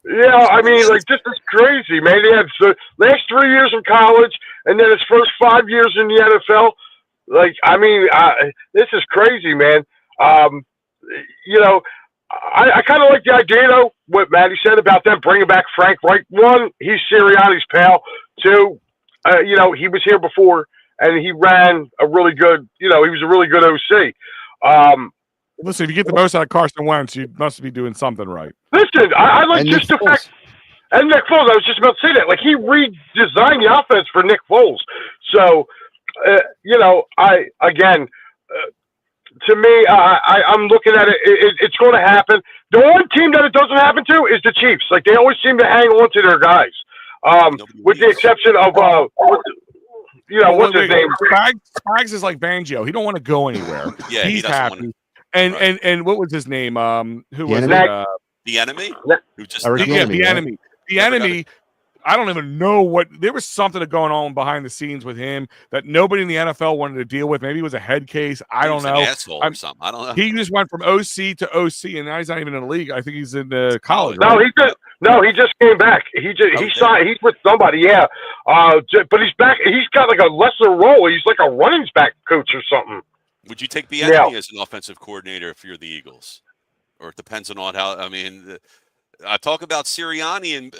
Yeah, I mean, like, this is crazy, man. He had the last 3 years in college, and then his first 5 years in the NFL. Like, I mean, this is crazy, man. You know, I kind of like the idea, though, what Maddie said about them bringing back Frank Reich. One, he's Sirianni's pal. Two, you know, he was here before, and he ran a really good, you know, he was a really good OC. Listen, if you get the most out of Carson Wentz, you must be doing something right. Listen, I like just the fact, and Nick Foles, I was just about to say that. Like, he redesigned the offense for Nick Foles. So, you know, to me, I'm looking at it. It's going to happen. The one team that it doesn't happen to is the Chiefs. Like, they always seem to hang on to their guys, with the exception of, you know, what's his name? Spags is like Fangio. He don't want to go anywhere. Yeah, he's happy. And what was his name? Who was it? The Enemy? Who just The Enemy. The Enemy. I don't even know what. There was something going on behind the scenes with him that nobody in the NFL wanted to deal with. Maybe it was a head case. I don't know. An asshole or something. I don't know. He just went from OC to OC, and now he's not even in the league. I think he's in college. No, right? he just came back. He signed. He's with somebody. Yeah, but he's back. He's got like a lesser role. He's like a running back coach or something. Would you take the Enemy as an offensive coordinator if you're the Eagles, or it depends on how? I mean. I talk about Sirianni and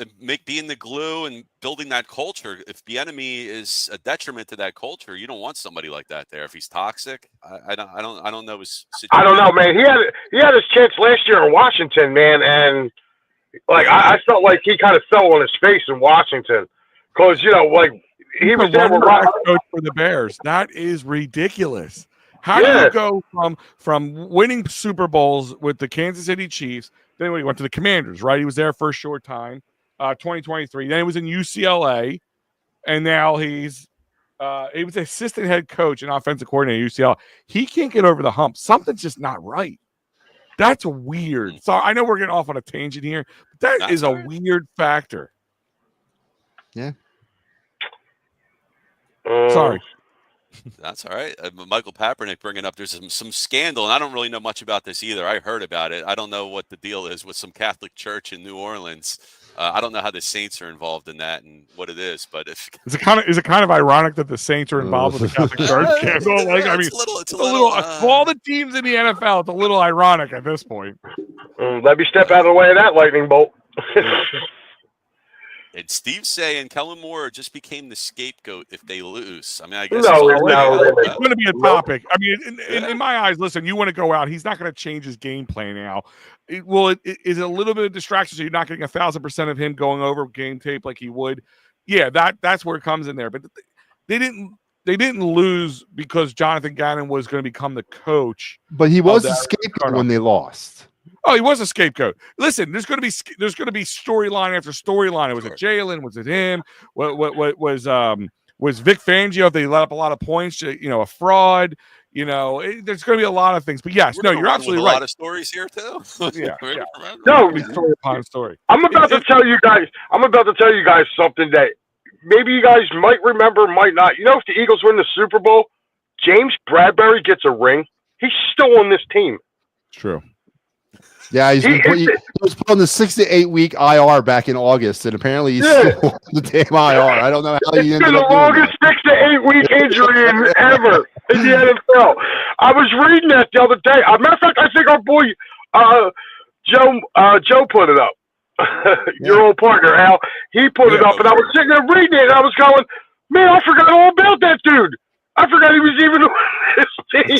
being the glue and building that culture. If the Enemy is a detriment to that culture, you don't want somebody like that there. If he's toxic, I don't know his situation. I don't know, man. He had his chance last year in Washington, man, and like I felt like he kind of fell on his face in Washington because you know, like he was there with coach for the Bears. That is ridiculous. How do you go from winning Super Bowls with the Kansas City Chiefs? Then he went to the Commanders, right? He was there for a short time, 2023. Then he was in UCLA, and now he was assistant head coach and offensive coordinator at UCLA. He can't get over the hump. Something's just not right. That's weird. So I know we're getting off on a tangent here, but that is a weird factor. Yeah. Sorry. That's all right. Michael Kaepernick bringing up there's some scandal, and I don't really know much about this either. I heard about it. I don't know what the deal is with some Catholic church in New Orleans. I don't know how the Saints are involved in that and what it is, but if is it kind of ironic that the Saints are involved with the Catholic church scandal? Like, I mean, it's a little of all the teams in the NFL, it's a little ironic at this point. Let me step out of the way of that lightning bolt. And Steve's saying Kellen Moore just became the scapegoat if they lose. I mean, I guess no, it's going to be a topic. I mean, in my eyes, listen, you want to go out. He's not going to change his game plan now. Is it a little bit of distraction so you're not getting 1,000% of him going over game tape like he would? Yeah, that's where it comes in there. But they didn't lose because Jonathan Gannon was going to become the coach. But he was a scapegoat when they lost. Oh, he was a scapegoat. Listen, there's going to be storyline after storyline. Was it Jalen? Was it him? What was Vic Fangio? If they let up a lot of points, a fraud. There's going to be a lot of things. But yes, you're absolutely right. A lot of stories here too. Yeah. No, story upon story. I'm about to tell you guys something that maybe you guys might remember, might not. You know, if the Eagles win the Super Bowl, James Bradbury gets a ring. He's still on this team. True. Yeah, he was put on the 6 to 8 week IR back in August, and apparently he's still on the damn IR. I don't know how he ended up the longest 6 to 8 week injury ever in the NFL. I was reading that the other day. As a matter of fact, I think our boy Joe put it up. Your old partner Al, he put it up, and I was sitting there reading it, and I was going, Man, I forgot all about that dude. I forgot he was even on this team.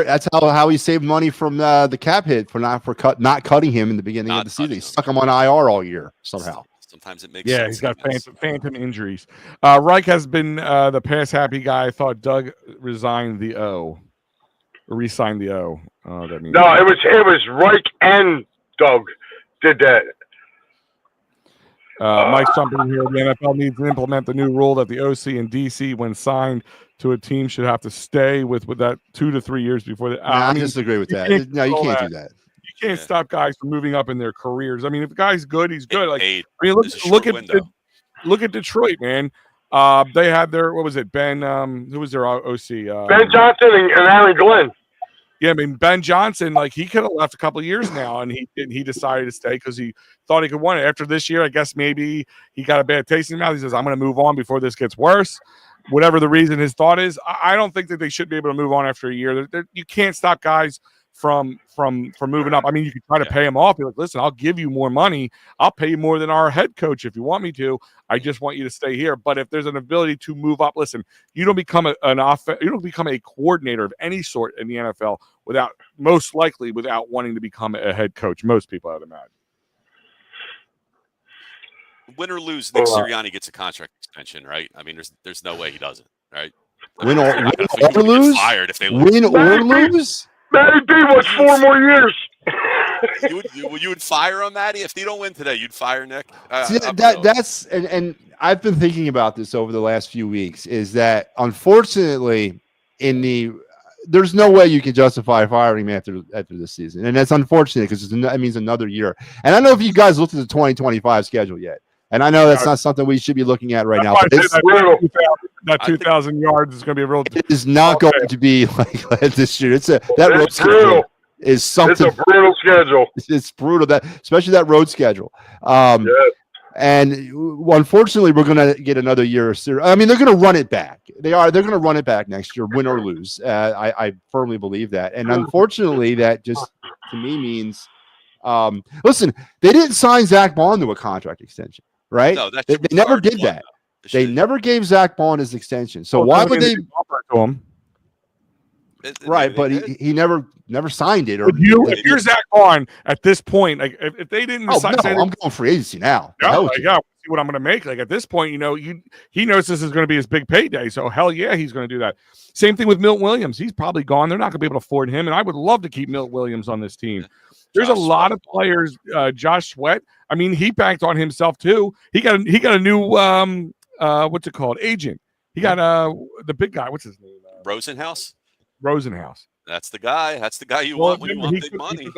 That's how he saved money from the cap hit for not cutting him in the beginning Not of the season. cutting He him. stuck him on IR all year somehow. Sometimes it makes Yeah, sense. he's got sometimes. phantom injuries. Reich has been the pass happy guy. I thought Doug resigned the O. Re-signed the O. That means No, it was Reich and Doug did that. Mike's jumping here. The NFL needs to implement the new rule that the OC and DC, when signed to a team, should have to stay with that 2 to 3 years before. I disagree with that. No, you can't do that. You can't stop guys from moving up in their careers. I mean, if a guy's good, he's good. Like, Paid. I mean, look at Detroit, man. They had their Ben? Who was their OC? Ben Johnson and Aaron Glenn. Yeah, I mean Ben Johnson, like he could have left a couple of years now, and he decided to stay because he thought he could win it. After this year, I guess maybe he got a bad taste in his mouth. He says, "I'm going to move on before this gets worse." Whatever the reason his thought is, I don't think that they should be able to move on after a year. You can't stop guys from moving up. I mean, you could try to pay him off. Be like, listen, I'll give you more money. I'll pay you more than our head coach if you want me to. I just want you to stay here. But if there's an ability to move up, listen, you don't become you don't become a coordinator of any sort in the NFL without wanting to become a head coach. Most people, I'd imagine. Win or lose, Nick Sirianni gets a contract extension, right? I mean, there's no way he doesn't, right? Win or lose. Fired if they lose. Win or lose. Matty B wants 4 more years. you would fire him, Matty, if they don't win today. You'd fire Nick. That's and I've been thinking about this over the last few weeks. Is that unfortunately there's no way you can justify firing him after this season, and that's unfortunate because that means another year. And I don't know if you guys looked at the 2025 schedule yet, and I know that's not something we should be looking at right now. But that 2,000 yards is going to be a real. It is not going to be like this year. That road schedule is something. It's a brutal schedule. It's brutal, especially that road schedule. And unfortunately, we're going to get another year. I mean, they're going to run it back. They're going to run it back next year, win or lose. I firmly believe that. And unfortunately, that just to me means, listen, they didn't sign Zach Bond to a contract extension, right? No, they never did that. They never gave Zach Bond his extension. So why would they offer to him? Right, but he never signed it. Or if you're Zach Bond at this point, like if they didn't sign, I'm going free agency now. See what I'm going to make. Like at this point, he knows this is going to be his big payday. So hell yeah, he's going to do that. Same thing with Milt Williams. He's probably gone. They're not going to be able to afford him, and I would love to keep Milt Williams on this team. There's a lot of players. Josh Sweat. I mean, he banked on himself too. He got a new what's it called? Agent. He got the big guy. What's his name? Rosenhaus. That's the guy. That's the guy you want when you want big money.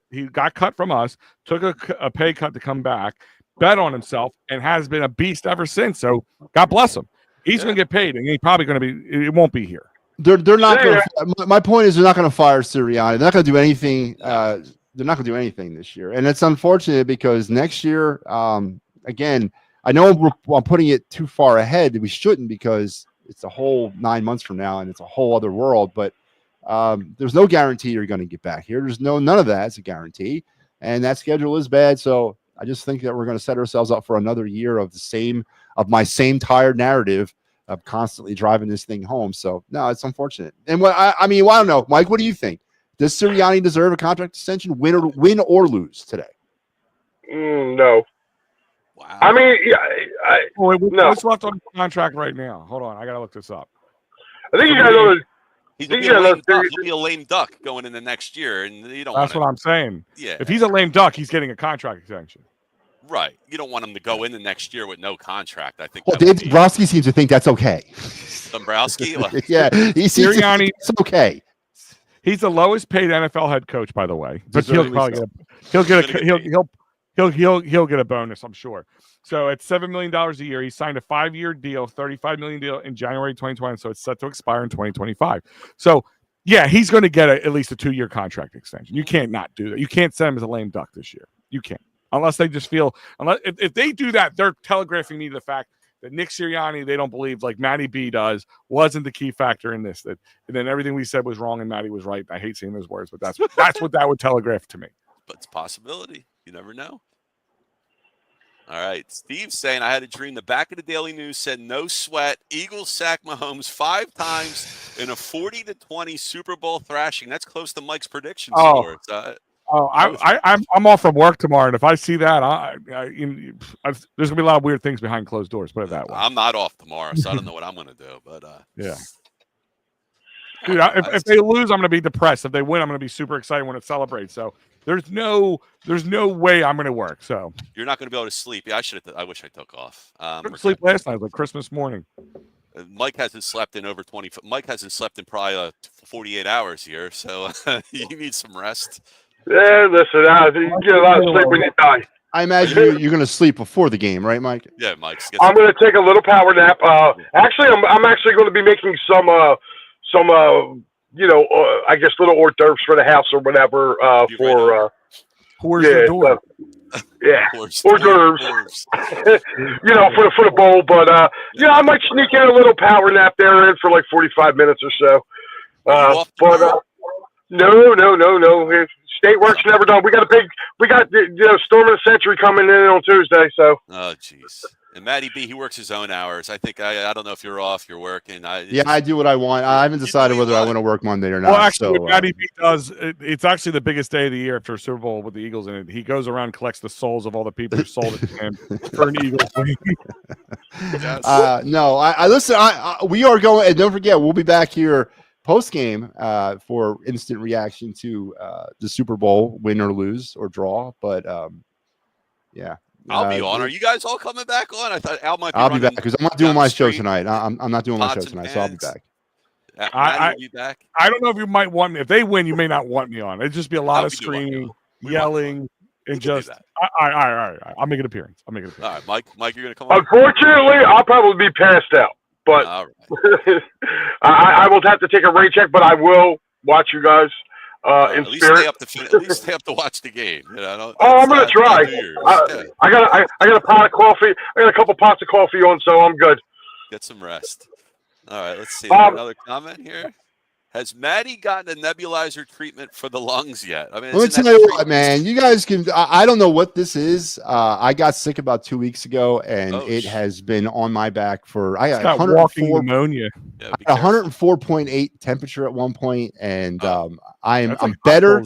He got cut from us, took a pay cut to come back, bet on himself, and has been a beast ever since. So God bless him. He's going to get paid, and he's probably going to be. It won't be here. They're not going to. My point is, they're not going to fire Sirianni. They're not going to do anything. They're not going to do anything this year, and it's unfortunate because next year, again, I know I'm putting it too far ahead. We shouldn't because it's a whole 9 months from now, and it's a whole other world. But there's no guarantee you're going to get back here. There's none of that. It's a guarantee, and that schedule is bad. So I just think that we're going to set ourselves up for another year of my same tired narrative of constantly driving this thing home. So no, it's unfortunate. And I don't know, Mike. What do you think? Does Sirianni deserve a contract extension, win or lose today? No. Wow. I mean, no. What's left on the contract right now? Hold on, I gotta look this up. I think you guys know. He'll be a lame duck going into next year, and you don't. That's what I'm saying. Yeah. If he's a lame duck, he's getting a contract extension. Right. You don't want him to go into next year with no contract. I think. Well, Dave Dombrowski seems to think that's okay. Dombrowski. Yeah, Sirianni. It's okay. He's the lowest paid NFL head coach, by the way, but he'll get a bonus, I'm sure. So it's $7 million a year. He signed a 5-year deal, $35 million deal in January 2020. So it's set to expire in 2025. So yeah, he's going to get at least a 2-year contract extension. You can't not do that. You can't send him as a lame duck this year. You can't, unless they just feel, if they do that, they're telegraphing me the fact that Nick Sirianni, they don't believe, like Matty B does, wasn't the key factor in this. And then everything we said was wrong and Matty was right. I hate saying those words, but that's what that would telegraph to me. But it's a possibility. You never know. All right. Steve's saying, I had a dream. The back of the Daily News said, no sweat. Eagles sack Mahomes 5 times in a 40-20 Super Bowl thrashing. That's close to Mike's prediction score. I'm off from work tomorrow, and if I see that, there's gonna be a lot of weird things behind closed doors. Put it that way. I'm not off tomorrow, so I don't know what I'm gonna do. But yeah. Dude, if they lose, I'm going to be depressed. If they win, I'm going to be super excited when it celebrates. So there's no way I'm going to work. So you're not going to be able to sleep. Yeah, I wish I took off. Couldn't sleep last night, like Christmas morning. Mike hasn't slept in over 20. Mike hasn't slept in probably 48 hours here, so you need some rest. Yeah, listen, you get a lot of sleep when you die. I imagine you're going to sleep before the game, right, Mike? Yeah, Mike. I'm going to take a little power nap. Actually, I'm actually going to be making some I guess little hors d'oeuvres for the house or whatever. Where's the door? Hors d'oeuvres. For the bowl. But I might sneak in a little power nap there in for like 45 minutes or so. No. State work's never done. We got Storm of the Century coming in on Tuesday. So. Oh, jeez. And Matty B, he works his own hours. I think I don't know if you're off, you're working. I do what I want. I haven't decided whether I want to work Monday or not. Well, actually, what Matty B does, it's actually the biggest day of the year after Super Bowl with the Eagles in it. He goes around and collects the souls of all the people who sold it to him for an Eagles win. Listen. We are going, and don't forget, we'll be back here post game for instant reaction to the Super Bowl, win or lose or draw. But yeah. I'll be on. Are you guys all coming back on? I thought Al might be. I'll be back because I'm not doing my show tonight. I'm not doing my show tonight, so I'll be back. I'll be back. I don't know if you might want me. If they win, you may not want me on. It'd just be a lot of screaming, yelling, and just. All right. I'll make an appearance. All right, Mike, you're gonna come on. Unfortunately, I'll probably be passed out, but I will have to take a rain check. But I will watch you guys. In spirit. At least stay up to watch the game. I'm gonna try. I got a pot of coffee. I got a couple pots of coffee on, so I'm good. Get some rest. All right, let's see. Another comment here. Has Maddie gotten a nebulizer treatment for the lungs yet? I mean, let me tell you what, man. You guys can. I don't know what this is. I got sick about 2 weeks ago, and it has been on my back for. I got 104 pneumonia. 104.8 temperature at one point, and I'm better.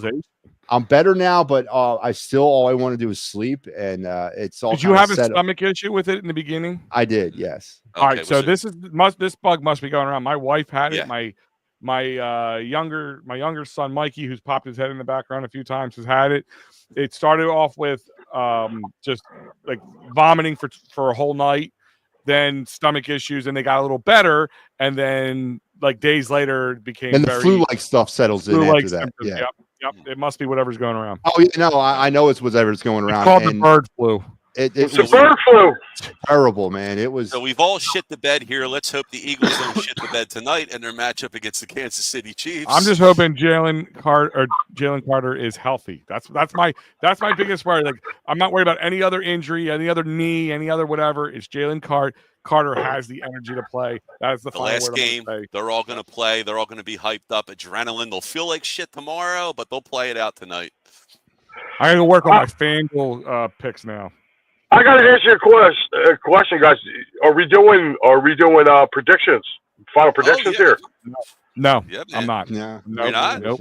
I'm better now, but I still all I want to do is sleep, and it's all. Did you have a stomach issue with it in the beginning? I did, yes. All right, so this bug must be going around. My wife had it. My younger son Mikey, who's popped his head in the background a few times, has had it. It started off with just like vomiting for a whole night, then stomach issues, and they got a little better, and then like days later it became and the flu-like stuff settles in after that. Yeah. Yep. It must be whatever's going around. Oh yeah, no, I know it's whatever's going around. It's called the bird flu. It's a bird flu. Terrible, man. It was. So we've all shit the bed here. Let's hope the Eagles don't shit the bed tonight in their matchup against the Kansas City Chiefs. I'm just hoping Jalen Carter is healthy. That's my biggest worry. Like, I'm not worried about any other injury, any other knee, any other whatever. It's Jalen Carter has the energy to play. That is the last game. They're all going to play. They're all going to be hyped up. Adrenaline. They'll feel like shit tomorrow, but they'll play it out tonight. I got to work on my FanDuel picks now. I got to answer your question, guys. Are we doing predictions? Final predictions here? No, I'm not. No, you're not. Nope.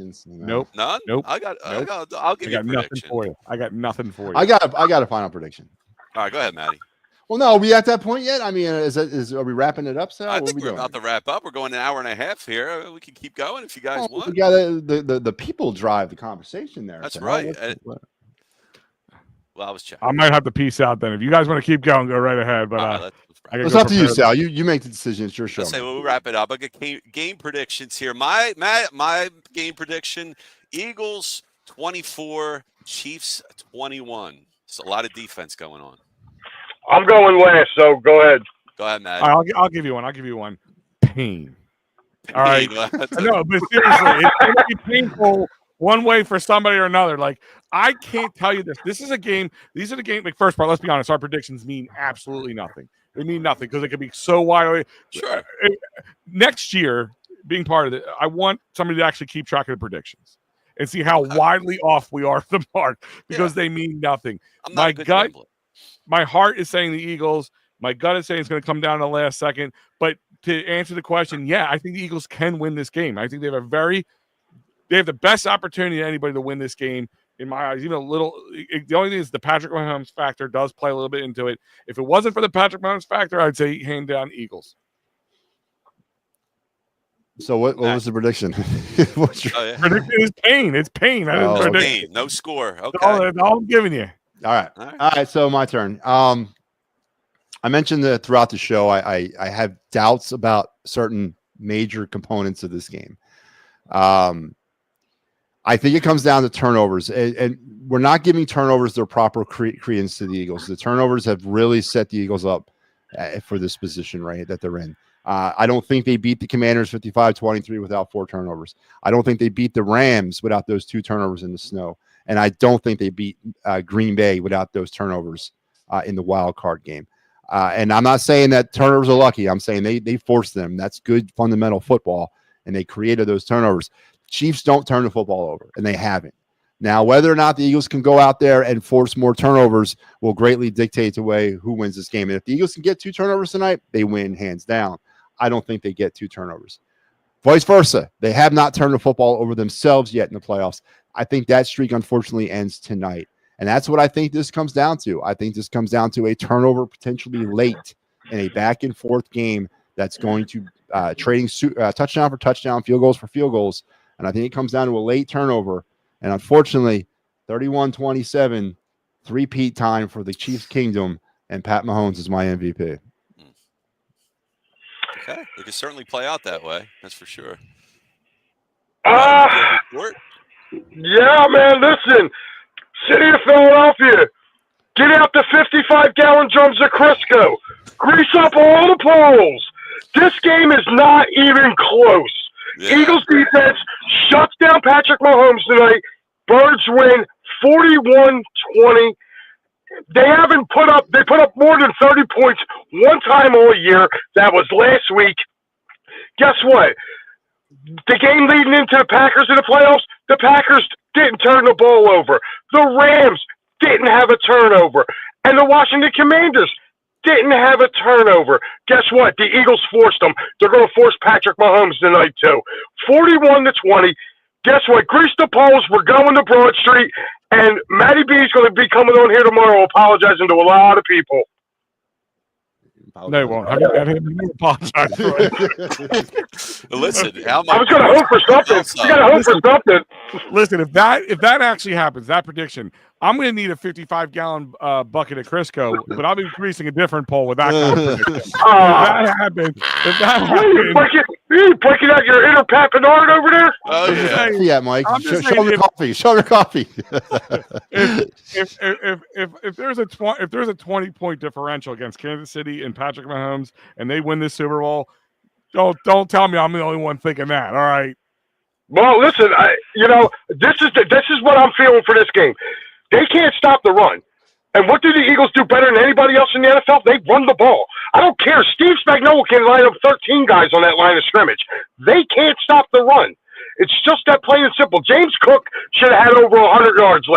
None. Nope. I'll give you a prediction. I got nothing for you. I got a final prediction. All right, go ahead, Matty. Well, no, are we at that point yet? I mean, are we wrapping it up, Sal? I think we're about to wrap up. We're going an hour and a half here. We can keep going if you guys want. We got the people drive the conversation there. That's right. Well, I was checking. I might have to peace out then. If you guys want to keep going, go right ahead. But it's up to you, Sal. You make the decision. It's your show. Let's say we'll wrap it up. I got game predictions here. My game prediction: Eagles 24, Chiefs 21. It's a lot of defense going on. I'm going last, so go ahead. Go ahead, Matt. I'll give you one. Pain. All right. No, but seriously, it's going to be painful one way for somebody or another. Like, I can't tell you this. This is a game. These are the game. Like, first part, let's be honest. Our predictions mean absolutely nothing. They mean nothing because it could be so wide away. Sure. Next year, being part of it, I want somebody to actually keep track of the predictions and see how widely off we are the mark because they mean nothing. I'm not my heart is saying the Eagles. My gut is saying it's going to come down to the last second. But to answer the question, yeah, I think the Eagles can win this game. I think they have the best opportunity of anybody to win this game in my eyes. Even a little. The only thing is the Patrick Mahomes factor does play a little bit into it. If it wasn't for the Patrick Mahomes factor, I'd say hand down Eagles. So what was the prediction? What's your prediction is pain. It's pain. Pain. No score. Okay. That's all I'm giving you. All right. So my turn. I mentioned that throughout the show, I have doubts about certain major components of this game. I think it comes down to turnovers, and we're not giving turnovers their proper credence to the Eagles. The turnovers have really set the Eagles up for this position that they're in. I don't think they beat the Commanders 55-23 without 4 turnovers. I don't think they beat the Rams without those 2 turnovers in the snow. And I don't think they beat Green Bay without those turnovers in the wild card game. And I'm not saying that turnovers are lucky. I'm saying they forced them. That's good fundamental football, and they created those turnovers. Chiefs don't turn the football over, and they haven't. Now, whether or not the Eagles can go out there and force more turnovers will greatly dictate the way who wins this game. And if the Eagles can get 2 turnovers tonight, they win hands down. I don't think they get 2 turnovers. Vice versa. They have not turned the football over themselves yet in the playoffs. I think that streak, unfortunately, ends tonight. And that's what I think this comes down to. I think this comes down to a turnover potentially late in a back-and-forth game that's going to trading touchdown for touchdown, field goals for field goals. And I think it comes down to a late turnover. And unfortunately, 31-27, three-peat time for the Chiefs' kingdom, and Pat Mahomes is my MVP. Okay, it can certainly play out that way. That's for sure. Yeah, man. Listen, City of Philadelphia, get out the 55-gallon drums of Crisco. Grease up all the poles. This game is not even close. Yeah. Eagles defense shuts down Patrick Mahomes tonight. Birds win 41-20. They put up more than 30 points one time all year. That was last week. Guess what? The game leading into the Packers in the playoffs, the Packers didn't turn the ball over. The Rams didn't have a turnover. And the Washington Commanders didn't have a turnover. Guess what? The Eagles forced them. They're going to force Patrick Mahomes tonight, too. 41-20. Guess what? Grease the poles. We're going to Broad Street. And Matty B is going to be coming on here tomorrow apologizing to a lot of people. No, he won't. I apologize for it. Listen, I was going to hope for something. You got to hope for something. Listen, if that actually happens, that prediction, I'm going to need a 55-gallon bucket of Crisco, but I'll be greasing a different pole with that kind of prediction. If that happens, you breaking out your inner Pat Bernard over there? Oh yeah, yeah, Mike. Show me coffee. Show me coffee. if there's a 20-point differential against Kansas City and Patrick Mahomes, and they win this Super Bowl, don't tell me I'm the only one thinking that. All right. Well, listen, this is what I'm feeling for this game. They can't stop the run. And what do the Eagles do better than anybody else in the NFL? They run the ball. I don't care. Steve Spagnuolo can line up 13 guys on that line of scrimmage. They can't stop the run. It's just that plain and simple. James Cook should have had over 100 yards the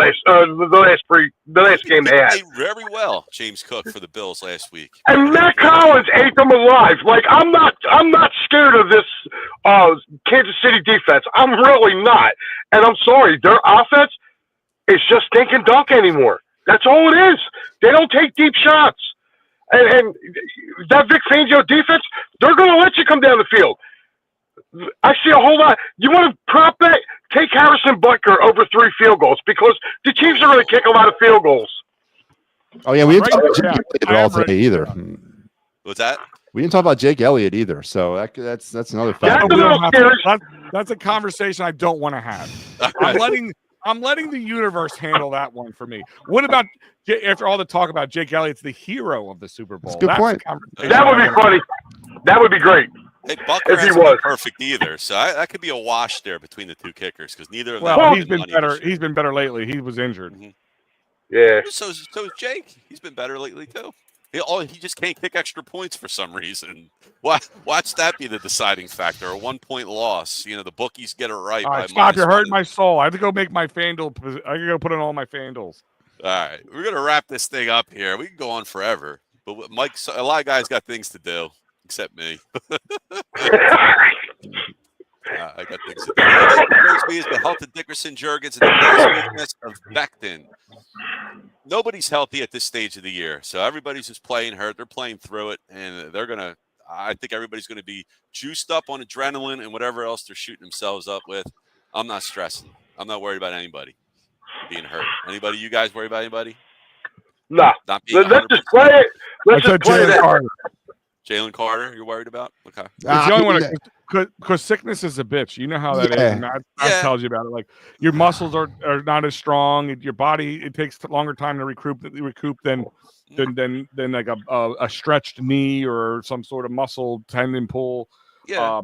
last game they had. He played very well, James Cook, for the Bills last week. And Matt Collins ate them alive. Like I'm not scared of this Kansas City defense. I'm really not. And I'm sorry, their offense is just dink and dunk anymore. That's all it is. They don't take deep shots. And that Vic Fangio defense, they're going to let you come down the field. I see a whole lot. You want to prop that? Take Harrison Butker over 3 field goals because the Chiefs are going to kick a lot of field goals. Oh, yeah. We didn't talk about Jake Elliott at all today either. What's that? We didn't talk about Jake Elliott either. So that's another fact. That's a conversation I don't want to have. I'm letting the universe handle that one for me. What about after all the talk about Jake Elliott's the hero of the Super Bowl? That's a good point. That would be funny. That would be great. Hey, Butker hasn't been perfect either, so that could be a wash there between the two kickers because neither of them. Well, he's been better. He's been better lately. He was injured. Mm-hmm. Yeah. So is Jake. He's been better lately too. He just can't kick extra points for some reason. Watch that be the deciding factor. A 1-point loss. The bookies get it right. All right, stop! You're hurting my soul. I have to go make my FanDuel. I can go put in all my FanDuels. All right, we're gonna wrap this thing up here. We can go on forever, but a lot of guys got things to do, except me. I got things to do. What concerns me is the health of Dickerson, Jurgens, and the player's weakness of Becton. Nobody's healthy at this stage of the year, so everybody's just playing hurt. They're playing through it, and I think everybody's gonna be juiced up on adrenaline and whatever else they're shooting themselves up with. I'm not stressing. I'm not worried about anybody being hurt. Anybody? You guys worry about anybody? No. Not being Let's 100%? just play it. Let's I just said play Jalen that. Carter. Jalen Carter, you're worried about? Okay. It's the only one because sickness is a bitch. You know how that is. Yeah. And Matt Yeah. tells you about it. Like your muscles are not as strong. Your body it takes longer time to recoup than like a stretched knee or some sort of muscle tendon pull. Yeah.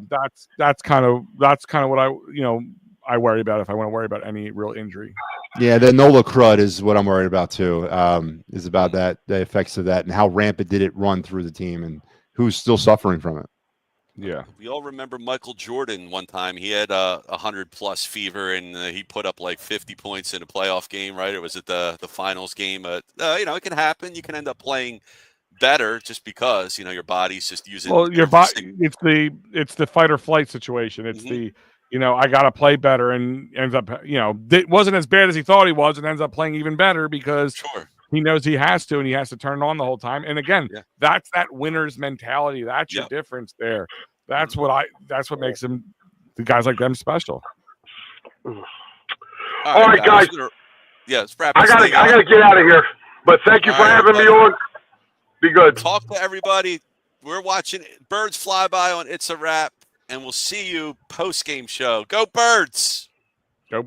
That's kind of what I worry about if I want to worry about any real injury. Yeah, the NOLA crud is what I'm worried about too. Is about the effects of that and how rampant did it run through the team and who's still suffering from it. Yeah. We all remember Michael Jordan one time. He had 100+ fever, and he put up like 50 points in a playoff game, right? It was at the finals game. It can happen. You can end up playing better just because, your body's just using. Well, your body, it's the fight or flight situation. It's the, I got to play better and ends up, it wasn't as bad as he thought he was and ends up playing even better because Sure. he knows he has to and he has to turn it on the whole time. And again, that's that winner's mentality. That's your difference there. That's what makes the guys like them special. All right, guys. Let's wrap I gotta get out of here. But thank you for having me on. Be good. Talk to everybody. We're watching Birds Fly By on It's a Wrap, and we'll see you post-game show. Go Birds! Go